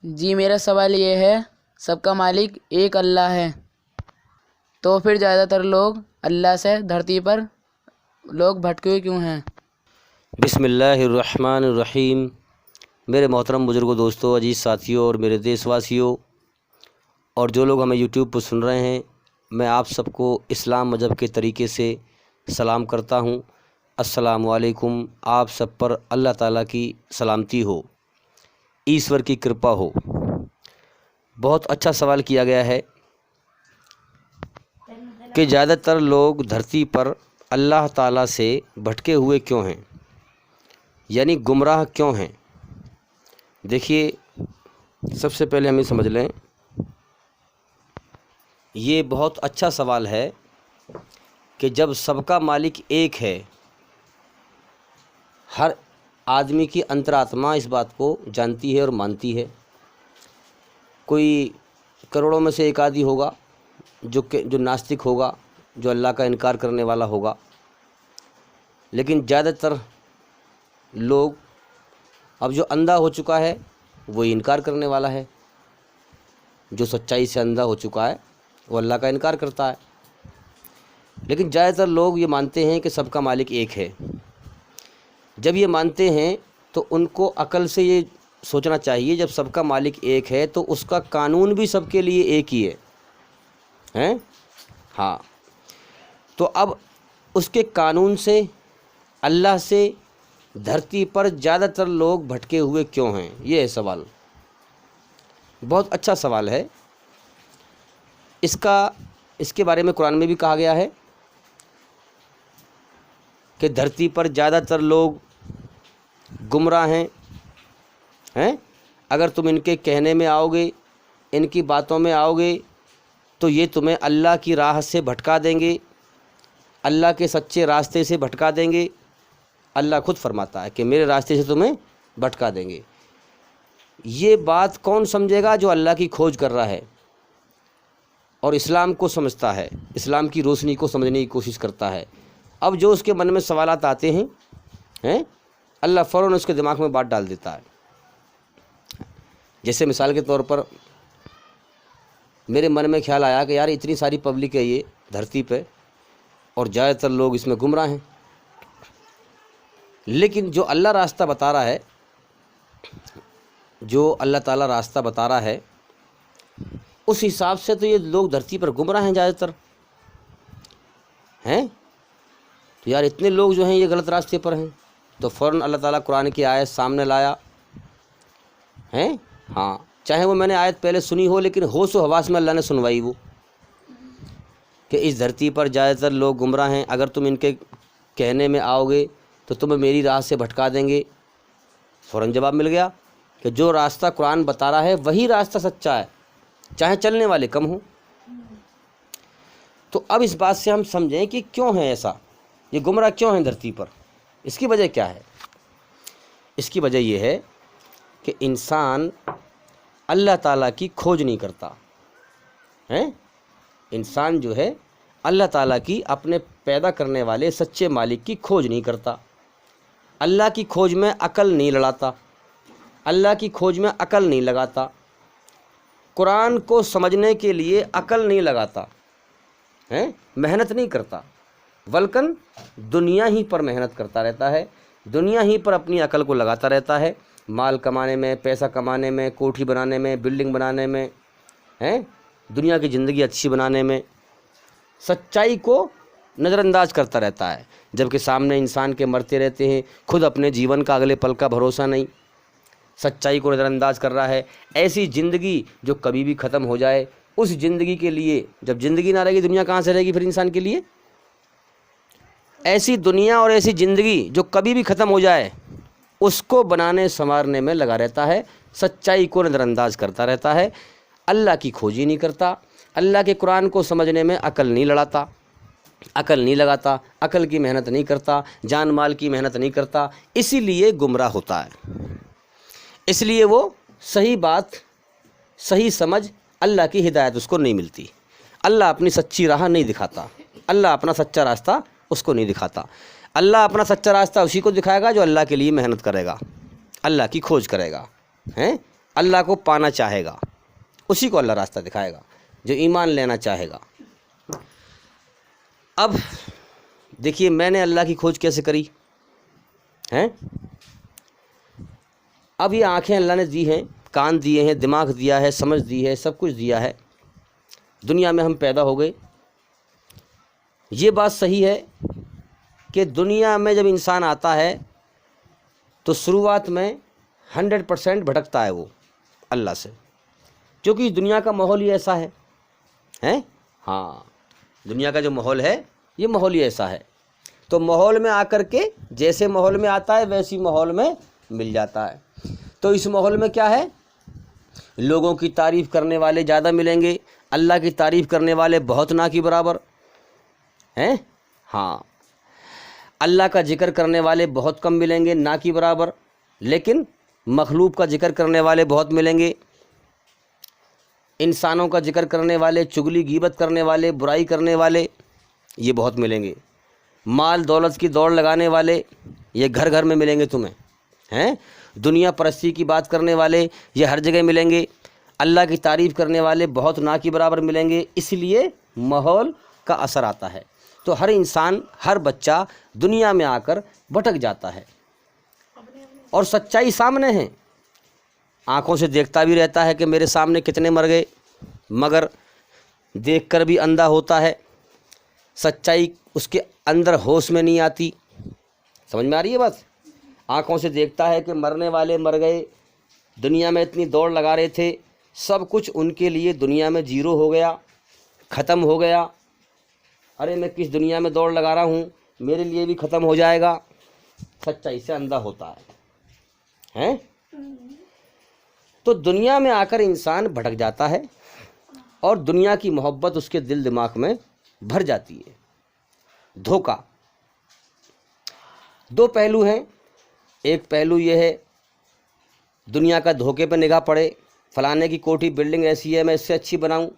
جی میرا سوال یہ ہے، سب کا مالک ایک اللہ ہے، تو پھر زیادہ تر لوگ اللہ سے دھرتی پر لوگ بھٹکے ہوئے کیوں ہیں؟ بسم اللہ الرحمن الرحیم۔ میرے محترم بزرگوں، دوستوں، عزیز ساتھیوں اور میرے دیش واسیوں اور جو لوگ ہمیں یوٹیوب پر سن رہے ہیں، میں آپ سب کو اسلام مذہب کے طریقے سے سلام کرتا ہوں۔ السلام علیکم۔ آپ سب پر اللہ تعالیٰ کی سلامتی ہو، ایشور کی کرپا ہو۔ بہت اچھا سوال کیا گیا ہے کہ زیادہ تر لوگ دھرتی پر اللہ تعالیٰ سے بھٹکے ہوئے کیوں ہیں، یعنی گمراہ کیوں ہیں۔ دیکھیے، سب سے پہلے ہم یہ سمجھ لیں، یہ بہت اچھا سوال ہے کہ جب سب کا مالک ایک ہے، ہر آدمی کی انترآتما اس بات کو جانتی ہے اور مانتی ہے۔ کوئی کروڑوں میں سے ایک آدھی ہوگا جو ناستک ہوگا، جو اللہ کا انکار کرنے والا ہوگا، لیکن زیادہ تر لوگ اب جو اندھا ہو چکا ہے وہ انکار کرنے والا ہے، جو سچائی سے اندھا ہو چکا ہے وہ اللہ کا انکار کرتا ہے۔ لیکن زیادہ تر لوگ یہ مانتے ہیں کہ سب کا مالک ایک ہے۔ جب یہ مانتے ہیں تو ان کو عقل سے یہ سوچنا چاہیے، جب سب کا مالک ایک ہے تو اس کا قانون بھی سب کے لیے ایک ہی ہے، ہاں۔ تو اب اس کے قانون سے، اللہ سے دھرتی پر زیادہ تر لوگ بھٹکے ہوئے کیوں ہیں، یہ ہے سوال۔ بہت اچھا سوال ہے۔ اس کے بارے میں قرآن میں بھی کہا گیا ہے کہ دھرتی پر زیادہ تر لوگ گمراہ ہیں۔ اگر تم ان کے کہنے میں آؤ گے، ان کی باتوں میں آؤ گے، تو یہ تمہیں اللہ کی راہ سے بھٹکا دیں گے، اللہ کے سچے راستے سے بھٹکا دیں گے۔ اللہ خود فرماتا ہے کہ میرے راستے سے تمہیں بھٹکا دیں گے۔ یہ بات کون سمجھے گا؟ جو اللہ کی کھوج کر رہا ہے اور اسلام کو سمجھتا ہے، اسلام کی روشنی کو سمجھنے کی کوشش کرتا ہے۔ اب جو اس کے من میں سوالات آتے ہیں، اللہ فوراً اس کے دماغ میں بات ڈال دیتا ہے۔ جیسے مثال کے طور پر میرے من میں خیال آیا کہ یار اتنی ساری پبلک ہے یہ دھرتی پہ، اور زیادہ تر لوگ اس میں گمراہ ہیں، لیکن جو اللہ راستہ بتا رہا ہے، جو اللہ تعالیٰ راستہ بتا رہا ہے، اس حساب سے تو یہ لوگ دھرتی پر گمراہ ہیں زیادہ تر ہیں۔ تو یار اتنے لوگ جو ہیں یہ غلط راستے پر ہیں، تو فوراً اللہ تعالیٰ قرآن کی آیت سامنے لایا ہے، ہاں، چاہے وہ میں نے آیت پہلے سنی ہو، لیکن ہوش و حواس میں اللہ نے سنوائی وہ، کہ اس دھرتی پر زیادہ تر لوگ گمراہ ہیں، اگر تم ان کے کہنے میں آؤ گے تو تمہیں میری راہ سے بھٹکا دیں گے۔ فوراً جواب مل گیا کہ جو راستہ قرآن بتا رہا ہے وہی راستہ سچا ہے، چاہے چلنے والے کم ہوں۔ تو اب اس بات سے ہم سمجھیں کہ کیوں ہے ایسا، یہ گمراہ کیوں ہیں دھرتی پر، اس کی وجہ کیا ہے؟ اس کی وجہ یہ ہے کہ انسان اللہ تعالیٰ کی کھوج نہیں کرتا ہے۔ انسان جو ہے اللہ تعالیٰ کی، اپنے پیدا کرنے والے سچے مالک کی کھوج نہیں کرتا، اللہ کی کھوج میں عقل نہیں لڑاتا، اللہ کی کھوج میں عقل نہیں لگاتا، قرآن کو سمجھنے کے لیے عقل نہیں لگاتا ہے، محنت نہیں کرتا، بلکہ دنیا ہی پر محنت کرتا رہتا ہے، دنیا ہی پر اپنی عقل کو لگاتا رہتا ہے، مال کمانے میں، پیسہ کمانے میں، کوٹھی بنانے میں، بلڈنگ بنانے میں، دنیا کی زندگی اچھی بنانے میں، سچائی کو نظر انداز کرتا رہتا ہے، جبکہ سامنے انسان کے مرتے رہتے ہیں، خود اپنے جیون کا اگلے پل کا بھروسہ نہیں، سچائی کو نظر انداز کر رہا ہے۔ ایسی زندگی جو کبھی بھی ختم ہو جائے، اس زندگی کے لیے، جب زندگی نہ رہے گی دنیا کہاں سے رہے گی پھر انسان کے لیے؟ ایسی دنیا اور ایسی زندگی جو کبھی بھی ختم ہو جائے، اس کو بنانے سنوارنے میں لگا رہتا ہے، سچائی کو نظر انداز کرتا رہتا ہے، اللہ کی کھوج ہی نہیں کرتا، اللہ کے قرآن کو سمجھنے میں عقل نہیں لڑاتا، عقل نہیں لگاتا، عقل کی محنت نہیں کرتا، جان مال کی محنت نہیں کرتا، اسی لیے گمراہ ہوتا ہے۔ اس لیے وہ صحیح بات، صحیح سمجھ، اللہ کی ہدایت اس کو نہیں ملتی، اللہ اپنی سچی راہ نہیں دکھاتا، اللہ اپنا سچا راستہ اس کو نہیں دکھاتا۔ اللہ اپنا سچا راستہ اسی کو دکھائے گا جو اللہ کے لیے محنت کرے گا، اللہ کی کھوج کرے گا، اللہ کو پانا چاہے گا اسی کو اللہ راستہ دکھائے گا، جو ایمان لینا چاہے گا۔ اب دیکھیے میں نے اللہ کی کھوج کیسے کری ہیں؟ اب یہ آنکھیں اللہ نے دی ہیں، کان دیے ہیں، دماغ دیا ہے، سمجھ دی ہے، سب کچھ دیا ہے، دنیا میں ہم پیدا ہو گئے۔ یہ بات صحیح ہے کہ دنیا میں جب انسان آتا ہے تو شروعات میں 100% بھٹکتا ہے وہ اللہ سے، کیونکہ اس دنیا کا ماحول ہی ایسا ہے ہاں، دنیا کا جو ماحول ہے یہ ماحول ہی ایسا ہے۔ تو ماحول میں آ کر کے جیسے ماحول میں آتا ہے ویسی ماحول میں مل جاتا ہے۔ تو اس ماحول میں کیا ہے؟ لوگوں کی تعریف کرنے والے زیادہ ملیں گے، اللہ کی تعریف کرنے والے بہت نہ کی برابر ہیں، ہاں، اللہ کا ذکر کرنے والے بہت کم ملیں گے، نہ کی برابر، لیکن مخلوق کا ذکر کرنے والے بہت ملیں گے، انسانوں کا ذکر کرنے والے، چگلی غیبت کرنے والے، برائی کرنے والے یہ بہت ملیں گے، مال دولت کی دوڑ لگانے والے یہ گھر گھر میں ملیں گے تمہیں ہیں، دنیا پرستی کی بات کرنے والے یہ ہر جگہ ملیں گے، اللہ کی تعریف کرنے والے بہت نہ کی برابر ملیں گے۔ اس لیے ماحول کا اثر آتا ہے، تو ہر انسان، ہر بچہ دنیا میں آ کر بھٹک جاتا ہے، اور سچائی سامنے ہے، آنکھوں سے دیکھتا بھی رہتا ہے کہ میرے سامنے کتنے مر گئے، مگر دیکھ کر بھی اندھا ہوتا ہے، سچائی اس کے اندر ہوش میں نہیں آتی۔ سمجھ میں آ رہی ہے بات؟ آنکھوں سے دیکھتا ہے کہ مرنے والے مر گئے، دنیا میں اتنی دوڑ لگا رہے تھے، سب کچھ ان کے لیے دنیا میں زیرو ہو گیا، ختم ہو گیا، ارے میں کس دنیا میں دوڑ لگا رہا ہوں، میرے لیے بھی ختم ہو جائے گا، سچائی سے اندھا ہوتا ہے۔ تو دنیا میں آ کر انسان بھٹک جاتا ہے، اور دنیا کی محبت اس کے دل دماغ میں بھر جاتی ہے۔ دھوکہ، دو پہلو ہیں، ایک پہلو یہ ہے دنیا کا دھوکے پہ نگاہ پڑے، فلانے کی کوٹھی بلڈنگ ایسی ہے میں اس سے اچھی بناؤں۔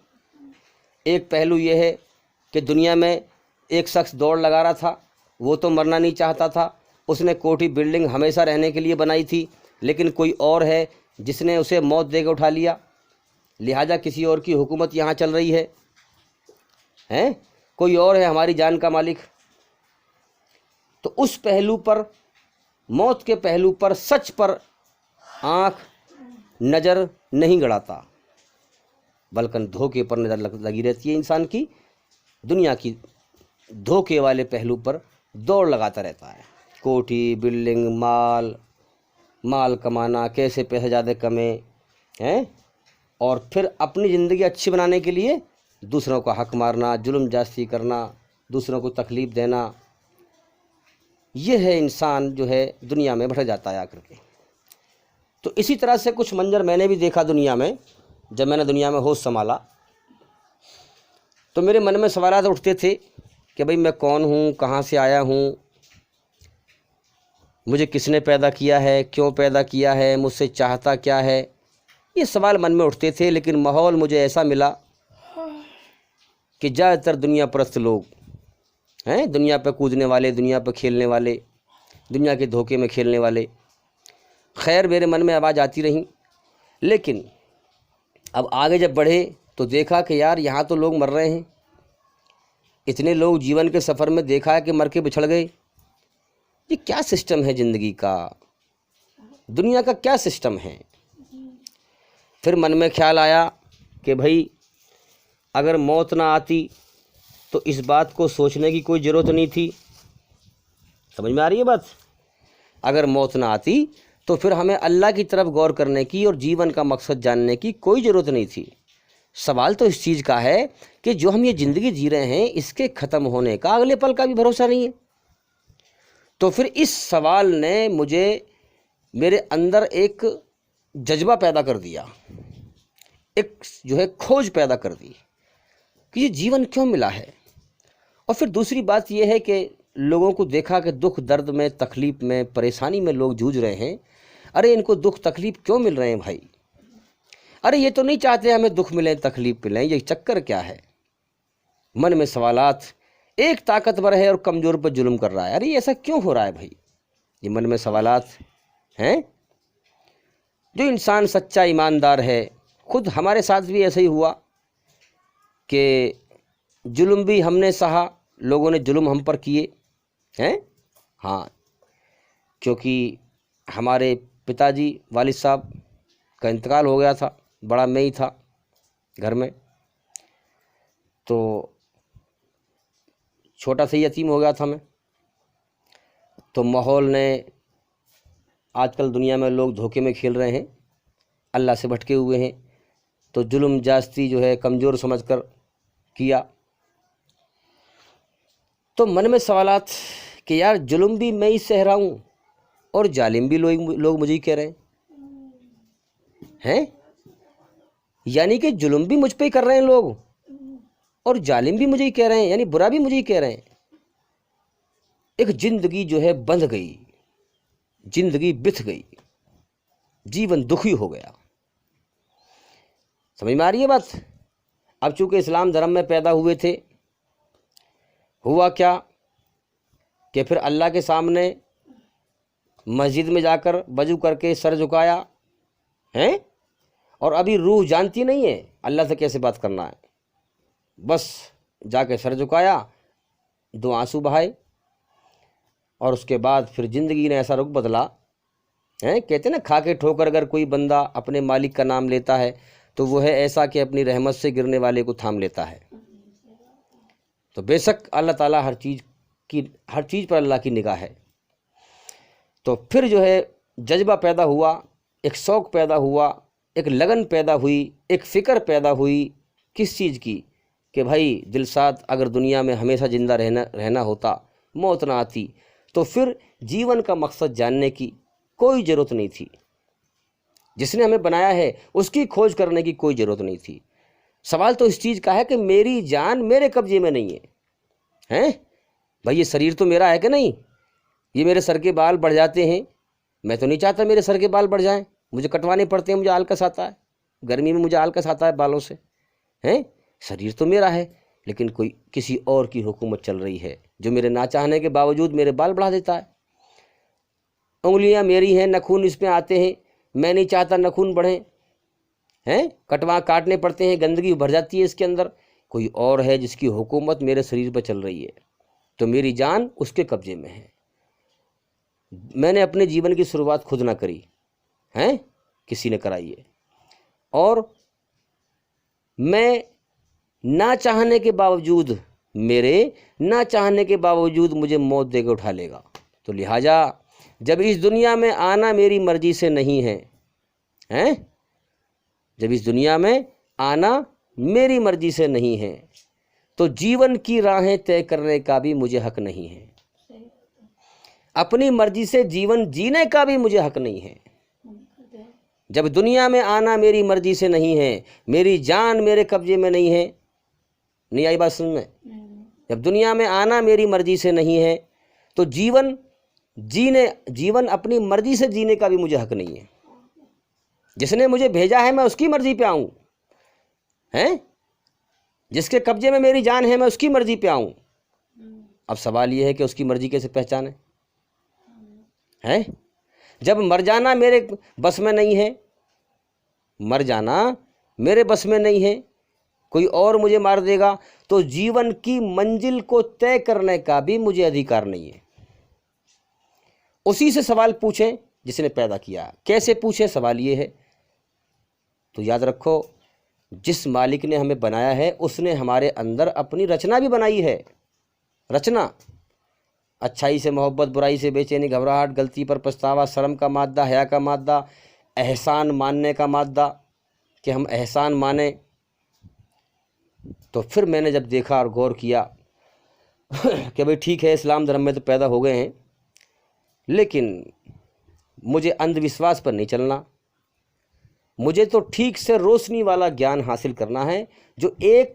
ایک پہلو یہ ہے کہ دنیا میں ایک شخص دوڑ لگا رہا تھا، وہ تو مرنا نہیں چاہتا تھا، اس نے کوٹھی بلڈنگ ہمیشہ رہنے کے لیے بنائی تھی، لیکن کوئی اور ہے جس نے اسے موت دے کے اٹھا لیا، لہٰذا کسی اور کی حکومت یہاں چل رہی ہے، کوئی اور ہے ہماری جان کا مالک۔ تو اس پہلو پر، موت کے پہلو پر، سچ پر آنکھ نظر نہیں گڑاتا، بلکہ دھوکے پر نظر لگی رہتی ہے انسان کی، دنیا کی دھوکے والے پہلو پر دوڑ لگاتا رہتا ہے، کوٹھی بلڈنگ، مال کمانا، کیسے پیسے زیادہ کمیں ہیں، اور پھر اپنی زندگی اچھی بنانے کے لیے دوسروں کا حق مارنا، ظلم جاستی کرنا، دوسروں کو تکلیف دینا، یہ ہے انسان جو ہے دنیا میں بھٹک جاتا ہے آ کر کے۔ تو اسی طرح سے کچھ منظر میں نے بھی دیکھا دنیا میں، جب میں نے دنیا میں ہوش سنبھالا تو میرے من میں سوالات اٹھتے تھے کہ بھئی میں کون ہوں، کہاں سے آیا ہوں، مجھے کس نے پیدا کیا ہے، کیوں پیدا کیا ہے، مجھ سے چاہتا کیا ہے، یہ سوال من میں اٹھتے تھے۔ لیکن ماحول مجھے ایسا ملا کہ زیادہ تر دنیا پرست لوگ ہیں، دنیا پہ کودنے والے، دنیا پہ کھیلنے والے، دنیا کے دھوکے میں کھیلنے والے۔ خیر میرے من میں آواز آتی رہی، لیکن اب آگے جب بڑھے تو دیکھا کہ یار یہاں تو لوگ مر رہے ہیں، اتنے لوگ جیون کے سفر میں دیکھا ہے کہ مر کے بچھڑ گئے، یہ کیا سسٹم ہے زندگی کا، دنیا کا کیا سسٹم ہے۔ پھر من میں خیال آیا کہ بھائی اگر موت نہ آتی تو اس بات کو سوچنے کی کوئی ضرورت نہیں تھی۔ سمجھ میں آ رہی ہے بات؟ اگر موت نہ آتی تو پھر ہمیں اللہ کی طرف غور کرنے کی اور جیون کا مقصد جاننے کی کوئی ضرورت نہیں تھی۔ سوال تو اس چیز کا ہے کہ جو ہم یہ زندگی جی رہے ہیں اس کے ختم ہونے کا اگلے پل کا بھی بھروسہ نہیں ہے۔ تو پھر اس سوال نے مجھے، میرے اندر ایک جذبہ پیدا کر دیا، ایک جو ہے کھوج پیدا کر دی کہ یہ جیون کیوں ملا ہے۔ اور پھر دوسری بات یہ ہے کہ لوگوں کو دیکھا کہ دکھ درد میں، تکلیف میں، پریشانی میں لوگ جوجھ رہے ہیں، ارے ان کو دکھ تکلیف کیوں مل رہے ہیں بھائی، ارے یہ تو نہیں چاہتے ہمیں دکھ ملیں، تکلیف ملیں، یہ چکر کیا ہے۔ من میں سوالات، ایک طاقتور ہے اور کمزور پر ظلم کر رہا ہے، ارے ایسا کیوں ہو رہا ہے بھائی، یہ من میں سوالات ہیں۔ جو انسان سچا ایماندار ہے، خود ہمارے ساتھ بھی ایسا ہی ہوا کہ ظلم بھی ہم نے سہا، لوگوں نے ظلم ہم پر کیے ہیں، ہاں، کیونکہ ہمارے پتا جی والد صاحب کا انتقال ہو گیا تھا، بڑا میں ہی تھا گھر میں، تو چھوٹا سا یتیم ہو گیا تھا میں۔ تو ماحول نے، آج کل دنیا میں لوگ دھوکے میں کھیل رہے ہیں، اللہ سے بھٹکے ہوئے ہیں، تو ظلم جاستی جو ہے کمزور سمجھ کر کیا۔ تو من میں سوالات کہ یار ظلم بھی میں ہی سہ رہا ہوں اور ظالم بھی لوگ مجھے ہی کہہ رہے ہیں، یعنی کہ ظلم بھی مجھ پہ ہی کر رہے ہیں لوگ اور ظالم بھی مجھے ہی کہہ رہے ہیں، یعنی برا بھی مجھے ہی کہہ رہے ہیں۔ ایک زندگی جو ہے بندھ گئی، زندگی بتھ گئی، جیون دکھی ہو گیا۔ سمجھ میں آ رہی ہے بات؟ اب چونکہ اسلام دھرم میں پیدا ہوئے تھے، ہوا کیا کہ پھر اللہ کے سامنے مسجد میں جا کر وضو کر کے سر جھکایا ہیں، اور ابھی روح جانتی نہیں ہے اللہ سے کیسے بات کرنا ہے، بس جا کے سر جھکایا، 2 آنسو بہائے، اور اس کے بعد پھر زندگی نے ایسا رخ بدلا ہیں، کہتے ہیں نا کھا کے ٹھوکر اگر کوئی بندہ اپنے مالک کا نام لیتا ہے تو وہ ہے ایسا کہ اپنی رحمت سے گرنے والے کو تھام لیتا ہے۔ تو بے شک اللہ تعالیٰ ہر چیز پر اللہ کی نگاہ ہے۔ تو پھر جو ہے جذبہ پیدا ہوا، ایک شوق پیدا ہوا، ایک لگن پیدا ہوئی، ایک فکر پیدا ہوئی، کس چیز کی؟ کہ بھائی دلشاد اگر دنیا میں ہمیشہ زندہ رہنا ہوتا، موت نہ آتی، تو پھر جیون کا مقصد جاننے کی کوئی ضرورت نہیں تھی۔ جس نے ہمیں بنایا ہے اس کی کھوج کرنے کی کوئی ضرورت نہیں تھی۔ سوال تو اس چیز کا ہے کہ میری جان میرے قبضے میں نہیں ہے، بھائی یہ شریر تو میرا ہے کہ نہیں؟ یہ میرے سر کے بال بڑھ جاتے ہیں، میں تو نہیں چاہتا میرے سر کے بال بڑھ جائیں، مجھے کٹوانے پڑتے ہیں، مجھے آلکس آتا ہے، گرمی میں مجھے آلکس آتا ہے بالوں سے، شریر تو میرا ہے، لیکن کسی اور کی حکومت چل رہی ہے جو میرے نہ چاہنے کے باوجود میرے بال بڑھا دیتا ہے۔ انگلیاں میری ہیں، نخون اس میں آتے ہیں، میں نہیں چاہتا نخون بڑھیں، کاٹنے پڑتے ہیں، گندگی بھر جاتی ہے اس کے اندر، کوئی اور ہے جس کی حکومت میرے شریر پہ چل رہی ہے، تو میری جان اس کے قبضے میں ہے۔ میں نے اپنے جیون کی شروعات خود نہ کری، کسی نے کرائی ہے، اور میں نہ چاہنے کے باوجود، میرے نہ چاہنے کے باوجود مجھے موت دے کے اٹھا لے گا۔ تو لہٰذا جب اس دنیا میں آنا میری مرضی سے نہیں ہے، جب اس دنیا میں آنا میری مرضی سے نہیں ہے، تو جیون کی راہیں طے کرنے کا بھی مجھے حق نہیں ہے، اپنی مرضی سے جیون جینے کا بھی مجھے حق نہیں ہے۔ جب دنیا میں آنا میری مرضی سے نہیں ہے، میری جان میرے قبضے میں نہیں ہے، نہیں آئی بات سمجھ میں؟ جب دنیا میں آنا میری مرضی سے نہیں ہے تو جیون اپنی مرضی سے جینے کا بھی مجھے حق نہیں ہے۔ جس نے مجھے بھیجا ہے میں اس کی مرضی پہ آؤں، جس کے قبضے میں میری جان ہے میں اس کی مرضی پہ آؤں۔ اب سوال یہ ہے کہ اس کی مرضی کیسے پہچانے؟ جب مر جانا میرے بس میں نہیں ہے، مر جانا میرے بس میں نہیں ہے، کوئی اور مجھے مار دے گا، تو جیون کی منزل کو طے کرنے کا بھی مجھے ادھیکار نہیں ہے۔ اسی سے سوال پوچھیں جس نے پیدا کیا۔ کیسے پوچھیں؟ سوال یہ ہے، تو یاد رکھو جس مالک نے ہمیں بنایا ہے اس نے ہمارے اندر اپنی رچنا بھی بنائی ہے۔ رچنا، اچھائی سے محبت، برائی سے بے چینی، گھبراہٹ، غلطی پر پچھتاوا، شرم کا مادہ، حیا کا مادہ، احسان ماننے کا مادہ کہ ہم احسان مانیں۔ تو پھر میں نے جب دیکھا اور غور کیا کہ بھئی ٹھیک ہے اسلام دھرم میں تو پیدا ہو گئے ہیں، لیکن مجھے اندھ وشواس پر نہیں چلنا، مجھے تو ٹھیک سے روشنی والا گیان حاصل کرنا ہے جو ایک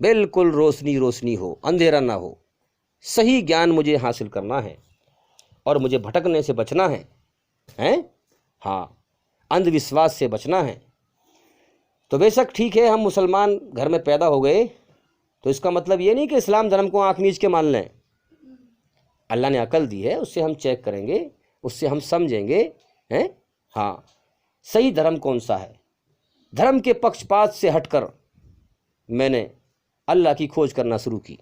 بالکل روشنی ہو، اندھیرا نہ ہو، صحیح گیان مجھے حاصل کرنا ہے اور مجھے بھٹکنے سے بچنا ہے، اندھ وشواس سے بچنا ہے۔ تو بے شک ٹھیک ہے ہم مسلمان گھر میں پیدا ہو گئے، تو اس کا مطلب یہ نہیں کہ اسلام دھرم کو آنکھ میچ کے مان لیں۔ اللہ نے عقل دی ہے، اس سے ہم چیک کریں گے، اس سے ہم سمجھیں گے ہیں ہاں صحیح دھرم کون سا ہے۔ دھرم کے پکش پات سے ہٹ کر میں نے اللہ کی کھوج کرنا شروع کی۔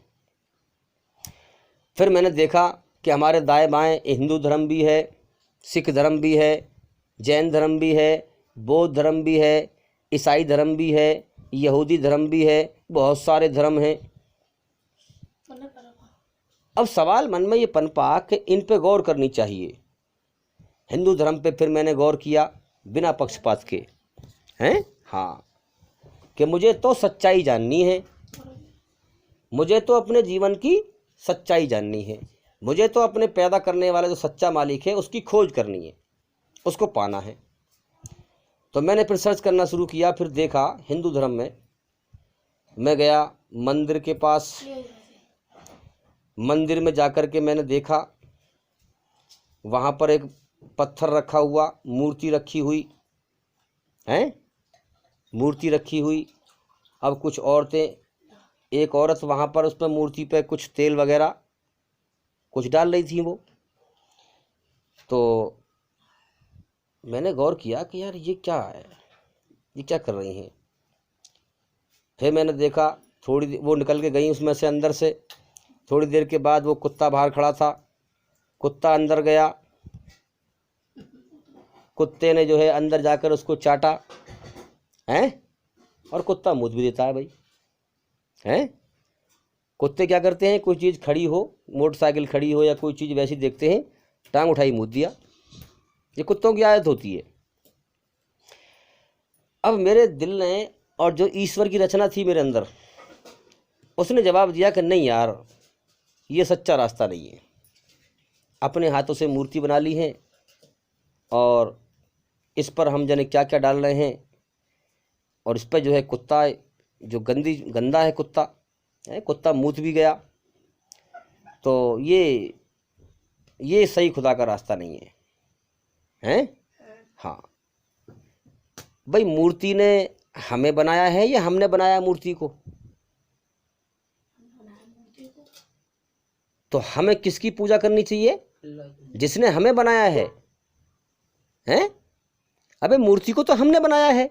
پھر میں نے دیکھا کہ ہمارے دائیں بائیں ہندو دھرم بھی ہے، سکھ دھرم بھی ہے، جین دھرم بھی ہے، بودھ دھرم بھی ہے، عیسائی دھرم بھی ہے، یہودی دھرم بھی ہے، بہت سارے دھرم ہیں۔ اب سوال من میں یہ پنپا کہ ان پہ غور کرنی چاہیے۔ ہندو دھرم پہ پھر میں نے غور کیا بنا پکش پات کے، ہیں ہاں کہ مجھے تو سچائی جاننی ہے، مجھے تو اپنے جیون کی سچائی جاننی ہے، مجھے تو اپنے پیدا کرنے والا جو سچا مالک ہے اس کی کھوج کرنی ہے، اس کو پانا ہے۔ تو میں نے پھر سرچ کرنا شروع کیا۔ پھر دیکھا ہندو دھرم میں گیا مندر کے پاس، مندر میں جا کر کے میں نے دیکھا وہاں پر ایک پتھر رکھا ہوا، مورتی رکھی ہوئی ہیں، مورتی رکھی ہوئی۔ اب کچھ عورتیں، ایک عورت وہاں پر اس پہ مورتی پہ کچھ تیل وغیرہ کچھ ڈال رہی تھیں وہ۔ تو میں نے غور کیا کہ یار یہ کیا ہے، یہ کیا کر رہی ہیں۔ پھر میں نے دیکھا وہ نکل کے گئیں اس میں سے اندر سے۔ تھوڑی دیر کے بعد وہ کتا باہر کھڑا تھا، کتا اندر گیا، کتے نے جو ہے اندر جا کر اس کو چاٹا ہیں، اور کتا مود بھی دیتا ہے بھائی ہیں۔ کتے کیا کرتے ہیں، کوئی چیز کھڑی ہو، موٹر سائیکل کھڑی ہو یا کوئی چیز ویسی دیکھتے ہیں، ٹانگ اٹھائی مود دیا، یہ کتوں کی عادت ہوتی ہے۔ اب میرے دل نے اور جو ایشور کی رچنا تھی میرے اندر، اس نے جواب دیا کہ نہیں یار یہ سچا راستہ نہیں ہے۔ اپنے ہاتھوں سے مورتی بنا لی ہے اور اس پر ہم جانے کیا کیا ڈال رہے ہیں، اور اس پہ جو ہے کتا جو گندا ہے، کتا موت بھی گیا۔ تو یہ صحیح خدا کا راستہ نہیں ہے ہیں ہاں بھائی۔ مورتی نے ہمیں بنایا ہے یا ہم نے بنایا مورتی کو؟ تو ہمیں کس کی پوجا کرنی چاہیے؟ جس نے ہمیں بنایا ہے ہیں۔ ابے مورتی کو تو ہم نے بنایا ہے،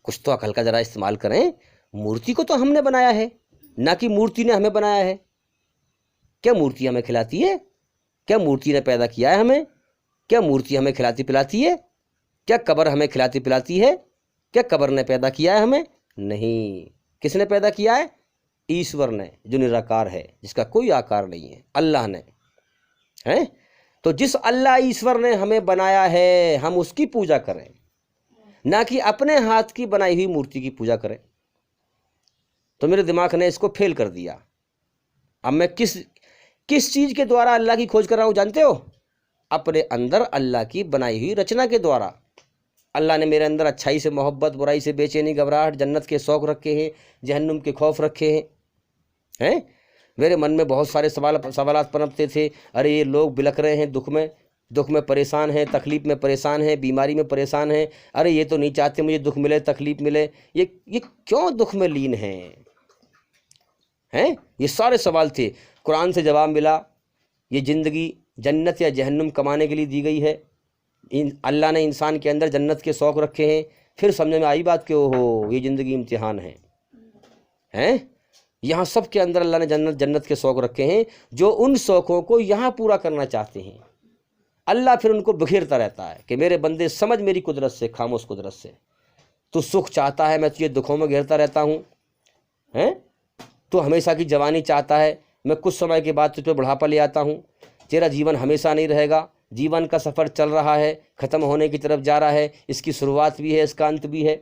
کچھ تو عقل کا ذرا استعمال کریں۔ مورتی کو تو ہم نے بنایا ہے، نہ کہ مورتی نے ہمیں بنایا ہے۔ کیا مورتی ہمیں کھلاتی ہے؟ کیا مورتی نے پیدا کیا ہے ہمیں؟ کیا مورتی ہمیں کھلاتی پلاتی ہے؟ کیا قبر ہمیں کھلاتی پلاتی ہے؟ کیا قبر نے پیدا کیا ہے ہمیں؟ نہیں۔ کس نے پیدا کیا ہے؟ ایشور نے، جو نراکار ہے، جس کا کوئی آکار نہیں ہے، اللہ نے ہیں۔ تو جس اللہ ایشور نے ہمیں بنایا ہے ہم اس کی پوجا کریں، نہ کہ اپنے ہاتھ کی بنائی ہوئی مورتی کی پوجا کریں۔ تو میرے دماغ نے اس کو فیل کر دیا۔ اب میں کس چیز کے دوارا اللہ کی کھوج کر رہا ہوں جانتے ہو؟ اپنے اندر اللہ کی بنائی ہوئی رچنا کے دوارا۔ اللہ نے میرے اندر اچھائی سے محبت، برائی سے بے چینی گھبراہٹ، جنت کے شوق رکھے ہیں، جہنم کے خوف رکھے ہیں۔ میرے من میں بہت سارے سوالات پنپتے تھے، ارے یہ لوگ بلک رہے ہیں دکھ میں پریشان ہیں، تکلیف میں پریشان ہیں، بیماری میں پریشان ہیں، ارے یہ تو نہیں چاہتے مجھے دکھ ملے، تکلیف ملے، یہ کیوں دکھ میں لین ہیں؟ یہ سارے سوال تھے۔ قرآن سے جواب ملا، یہ زندگی جنت یا جہنم کمانے کے لیے دی گئی ہے۔ اللہ نے انسان کے اندر جنت کے شوق رکھے ہیں۔ پھر سمجھ میں آئی بات کہ اوہو یہ زندگی امتحان ہے۔ یہاں سب کے اندر اللہ نے جنت کے شوق رکھے ہیں، جو ان شوقوں کو یہاں پورا کرنا چاہتے ہیں۔ اللہ پھر ان کو بکھیرتا رہتا ہے کہ میرے بندے سمجھ میری قدرت سے، خاموش قدرت سے۔ تو سکھ چاہتا ہے، میں تجھے دکھوں میں گھیرتا رہتا ہوں۔ تو ہمیشہ کی جوانی چاہتا ہے، میں کچھ سمے کے بعد تجھ پہ بڑھاپا لے آتا ہوں۔ تیرا جیون ہمیشہ نہیں رہے گا، جیون کا سفر چل رہا ہے، ختم ہونے کی طرف جا رہا ہے، اس کی شروعات بھی ہے، اس کا انت بھی ہے۔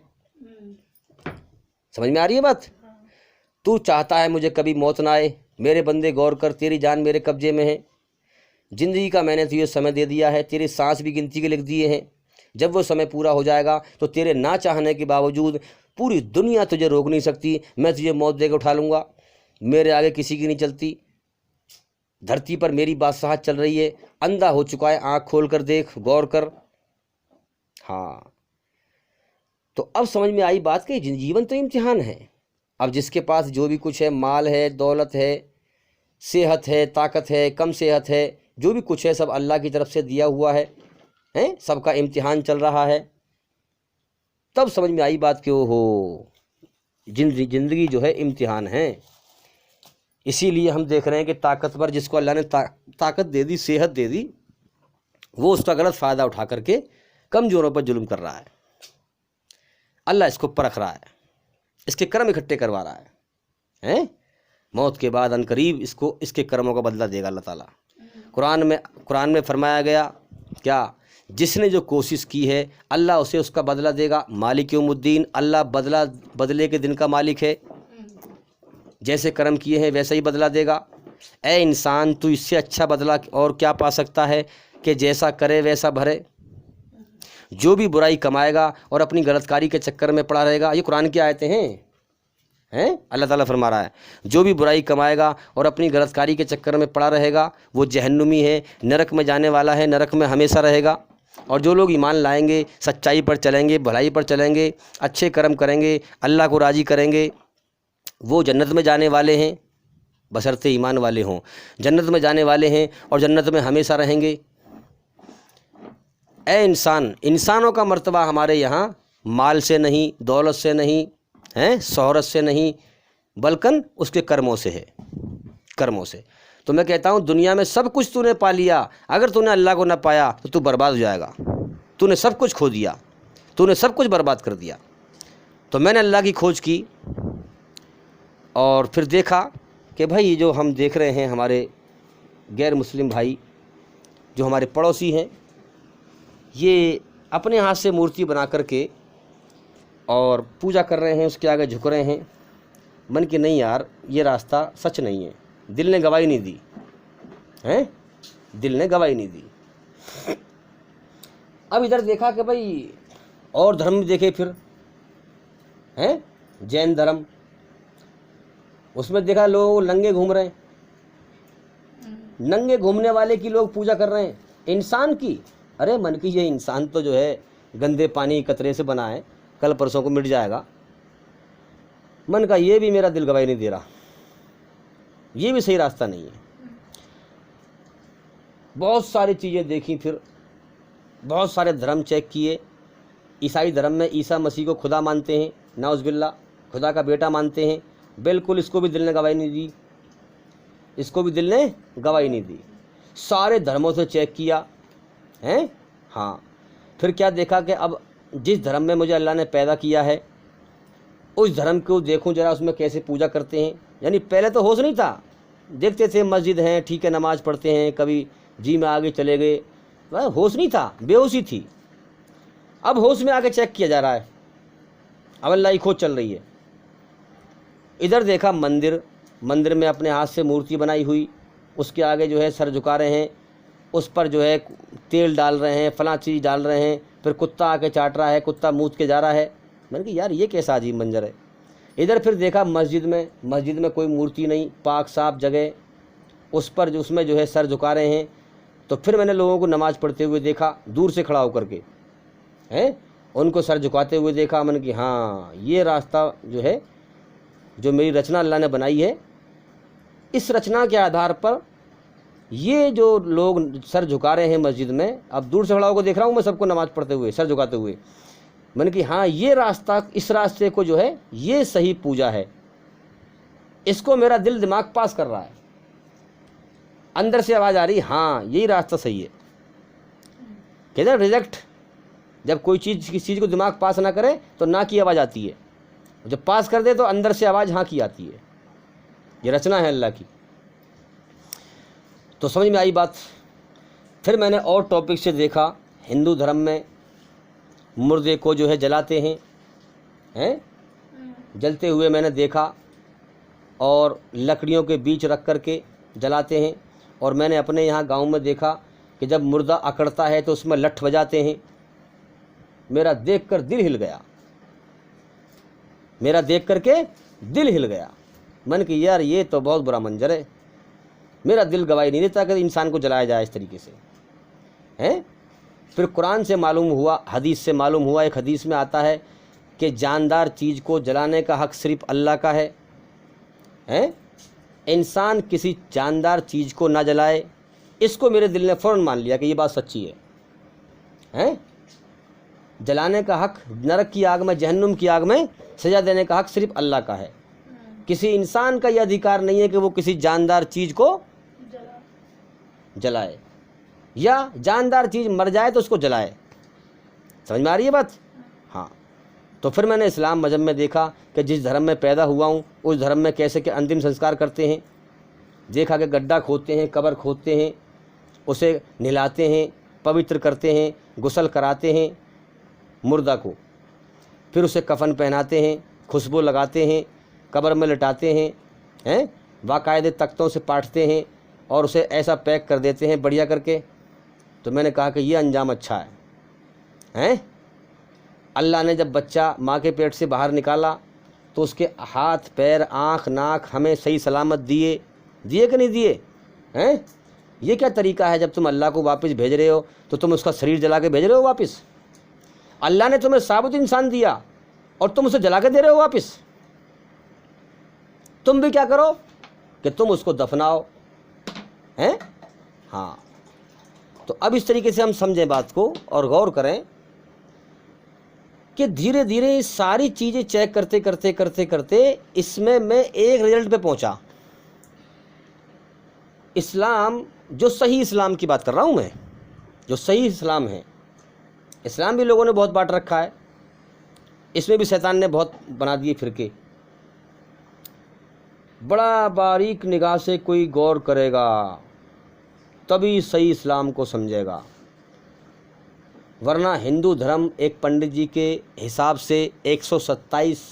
سمجھ میں آ رہی ہے بات؟ تو چاہتا ہے مجھے کبھی موت نہ آئے۔ میرے بندے غور کر، تیری جان میرے قبضے میں ہے، زندگی کا میں نے تجھے سمے دے دیا ہے، تیری سانس بھی گنتی کے لکھ دیے ہیں۔ جب وہ سمے پورا ہو جائے گا تو تیرے نہ چاہنے کے باوجود پوری دنیا تجھے روک نہیں سکتی، میں تجھے موت دے کے اٹھا لوں گا۔ میرے آگے کسی کی نہیں چلتی، دھرتی پر میری بادشاہت چل رہی ہے۔ اندھا ہو چکا ہے، آنکھ کھول کر دیکھ، غور کر۔ ہاں تو اب سمجھ میں آئی بات کہ جیون تو امتحان ہے۔ اب جس کے پاس جو بھی کچھ ہے، مال ہے، دولت ہے، صحت ہے، طاقت ہے، کم صحت ہے، جو بھی کچھ ہے سب اللہ کی طرف سے دیا ہوا ہے، سب کا امتحان چل رہا ہے، تب سمجھ میں آئی بات کہ ہو زندگی جو ہے امتحان ہے۔ اسی لیے ہم دیکھ رہے ہیں کہ طاقتور جس کو اللہ نے طاقت دے دی، صحت دے دی، وہ اس کا غلط فائدہ اٹھا کر کے کمزوروں پر ظلم کر رہا ہے۔ اللہ اس کو پرکھ رہا ہے، اس کے کرم اکٹھے کروا رہا ہے، موت کے بعد عنقریب اس کے کرموں کا بدلہ دے گا اللہ تعالیٰ۔ قرآن میں فرمایا گیا کیا؟ جس نے جو کوشش کی ہے اللہ اسے اس کا بدلہ دے گا۔ مالک یوم الدین، اللہ بدلے کے دن کا مالک ہے، جیسے کرم کیے ہیں ویسا ہی بدلہ دے گا۔ اے انسان، تو اس سے اچھا بدلہ اور کیا پا سکتا ہے کہ جیسا کرے ویسا بھرے۔ جو بھی برائی کمائے گا اور اپنی غلط کاری کے چکر میں پڑا رہے گا، یہ قرآن کی آیتیں ہیں، اللہ تعالیٰ فرما رہا ہے جو بھی برائی کمائے گا اور اپنی غلط کاری کے چکر میں پڑا رہے گا وہ جہنمی ہے، نرک میں جانے والا ہے، نرک میں ہمیشہ رہے گا۔ اور جو لوگ ایمان لائیں گے، سچائی پر چلیں گے، بھلائی پر چلیں گے، اچھے کرم کریں گے، اللہ کو راضی کریں گے، وہ جنت میں جانے والے ہیں، بشرطِ ایمان والے ہوں، جنت میں جانے والے ہیں اور جنت میں ہمیشہ رہیں گے۔ اے انسان، انسانوں کا مرتبہ ہمارے یہاں مال سے نہیں، دولت سے نہیں، شہرت سے نہیں، بلکہ اس کے کرموں سے ہے، کرموں سے۔ تو میں کہتا ہوں دنیا میں سب کچھ تو نے پا لیا، اگر تو نے اللہ کو نہ پایا تو تو برباد ہو جائے گا، تو نے سب کچھ کھو دیا، تو نے سب کچھ برباد کر دیا۔ تو میں نے اللہ کی کھوج کی اور پھر دیکھا کہ بھائی جو ہم دیکھ رہے ہیں ہمارے غیر مسلم بھائی جو ہمارے پڑوسی ہیں، یہ اپنے ہاتھ سے مورتی بنا کر کے اور پوجا کر رہے ہیں، اس کے آگے جھک رہے ہیں۔ من کہ نہیں یار، یہ راستہ سچ نہیں ہے، دل نے گواہی نہیں دی، دل نے گواہی نہیں دی۔ اب ادھر دیکھا کہ بھائی اور دھرم بھی دیکھے، پھر جین دھرم، اس میں دیکھا لوگ ننگے گھوم رہے ہیں، ننگے گھومنے والے کی لوگ پوجا کر رہے ہیں، انسان کی۔ ارے من کی یہ انسان تو جو ہے گندے پانی قطرے سے بنا ہے، کل پرسوں کو مٹ جائے گا۔ من کا یہ بھی میرا دل گواہی نہیں دے رہا، یہ بھی صحیح راستہ نہیں ہے۔ بہت ساری چیزیں دیکھیں، پھر بہت سارے دھرم چیک کیے۔ عیسائی دھرم میں عیسیٰ مسیح کو خدا مانتے ہیں، نعوذ باللہ، خدا کا بیٹا مانتے ہیں، بالکل اس کو بھی دل نے گواہی نہیں دی، اس کو بھی دل نے گواہی نہیں دی۔ سارے دھرموں سے چیک کیا، ہاں، پھر کیا دیکھا کہ اب جس دھرم میں مجھے اللہ نے پیدا کیا ہے اس دھرم کو دیکھوں ذرا، اس میں کیسے پوجا کرتے ہیں۔ یعنی پہلے تو ہوش نہیں تھا، دیکھتے تھے مسجد ہیں، ٹھیک ہے، نماز پڑھتے ہیں، کبھی جی میں آگے چلے گئے، ہوش نہیں تھا، بے ہوشی تھی۔ اب ہوش میں آگے چیک کیا جا رہا ہے، اب اللہ کی کھوج چل رہی ہے۔ ادھر دیکھا مندر میں اپنے ہاتھ سے مورتی بنائی ہوئی، اس کے آگے جو ہے سر جھکا رہے ہیں، اس پر جو ہے تیل ڈال رہے ہیں، فلاں چیز ڈال رہے ہیں، پھر کتا آ کے چاٹ رہا ہے، کتا موت کے جا رہا ہے۔ میں نے کہا یار یہ کیسا عجیب منظر ہے۔ ادھر پھر دیکھا مسجد میں کوئی مورتی نہیں، پاک صاف جگہ، اس میں جو ہے سر جھکا رہے ہیں۔ تو پھر میں نے لوگوں کو نماز پڑھتے ہوئے دیکھا، دور سے کھڑا ہو کر کے ان کو سر جھکاتے ہوئے دیکھا۔ میں نے کہ ہاں یہ راستہ جو ہے، جو میری رچنا اللہ نے بنائی ہے، اس رچنا کے آدھار پر یہ جو لوگ سر جھکا رہے ہیں مسجد میں، اب دور سے کھڑا ہو کے دیکھ رہا ہوں میں سب کو نماز پڑھتے ہوئے، سر جھکاتے ہوئے۔ میں نے کہ ہاں یہ راستہ، اس راستے کو جو ہے یہ صحیح پوجا ہے، اس کو میرا دل دماغ پاس کر رہا ہے، اندر سے آواز آ رہی ہاں یہی راستہ صحیح ہے۔ کہتے ہیں ریجیکٹ، جب کوئی چیز کسی چیز کو دماغ پاس نہ کرے تو نہ کی آواز آتی ہے، جب پاس کر دے تو اندر سے آواز ہاں کی آتی ہے۔ یہ رچنا ہے اللہ کی۔ تو سمجھ میں آئی بات۔ پھر میں نے اور ٹاپک سے دیکھا، ہندو دھرم میں مردے کو جو ہے جلاتے ہیں، جلتے ہوئے میں نے دیکھا، اور لکڑیوں کے بیچ رکھ کر کے جلاتے ہیں۔ اور میں نے اپنے یہاں گاؤں میں دیکھا کہ جب مردہ اکڑتا ہے تو اس میں لٹھ بجاتے ہیں۔ میرا دیکھ کر دل ہل گیا، میرا دیکھ کر کے دل ہل گیا۔ من کہ یار یہ تو بہت برا منظر ہے، میرا دل گواہی نہیں دیتا کہ انسان کو جلایا جائے اس طریقے سے۔ پھر قرآن سے معلوم ہوا، حدیث سے معلوم ہوا، ایک حدیث میں آتا ہے کہ جاندار چیز کو جلانے کا حق صرف اللہ کا ہے۔ انسان کسی جاندار چیز کو نہ جلائے، اس کو میرے دل نے فوراً مان لیا کہ یہ بات سچی ہے. جلانے کا حق نرک کی آگ میں، جہنم کی آگ میں سزا دینے کا حق صرف اللہ کا ہے. کسی انسان کا یہ ادھیکار نہیں ہے کہ وہ کسی جاندار چیز کو جلائے، یا جاندار چیز مر جائے تو اس کو جلائے. سمجھ میں آ رہی ہے بات؟ ہاں. تو پھر میں نے اسلام مذہب میں دیکھا کہ جس دھرم میں پیدا ہوا ہوں اس دھرم میں کیسے کہ انتم سنسکار کرتے ہیں. دیکھا کہ گڈھا کھودتے ہیں، قبر کھودتے ہیں، اسے نہلاتے ہیں، پوتر کرتے ہیں، غسل کراتے ہیں مردہ کو، پھر اسے کفن پہناتے ہیں، خوشبو لگاتے ہیں، قبر میں لٹاتے ہیں، باقاعدہ تختوں سے پاٹتے ہیں اور اسے ایسا پیک کر دیتے ہیں بڑھیا کر کے. تو میں نے کہا کہ یہ انجام اچھا ہے. اللہ نے جب بچہ ماں کے پیٹ سے باہر نکالا تو اس کے ہاتھ پیر آنکھ ناک ہمیں صحیح سلامت دیے کہ نہیں دیے؟ یہ کیا طریقہ ہے؟ جب تم اللہ کو واپس بھیج رہے ہو تو تم اس کا شریر جلا کے بھیج رہے ہو واپس. اللہ نے تمہیں ثابت انسان دیا اور تم اسے جلا کے دے رہے ہو واپس. تم بھی کیا کرو کہ تم اس کو دفناؤ. ہاں. تو اب اس طریقے سے ہم سمجھیں بات کو اور غور کریں کہ دھیرے دھیرے ساری چیزیں چیک کرتے کرتے کرتے کرتے اس میں ایک رزلٹ پہ پہنچا. اسلام، جو صحیح اسلام کی بات کر رہا ہوں میں، جو صحیح اسلام ہے. اسلام بھی لوگوں نے بہت بانٹ رکھا ہے، اس میں بھی شیطان نے بہت بنا دیے فرقے. بڑا باریک نگاہ سے کوئی غور کرے گا تبھی صحیح اسلام کو سمجھے گا، ورنہ ہندو دھرم ایک پنڈت جی کے حساب سے 127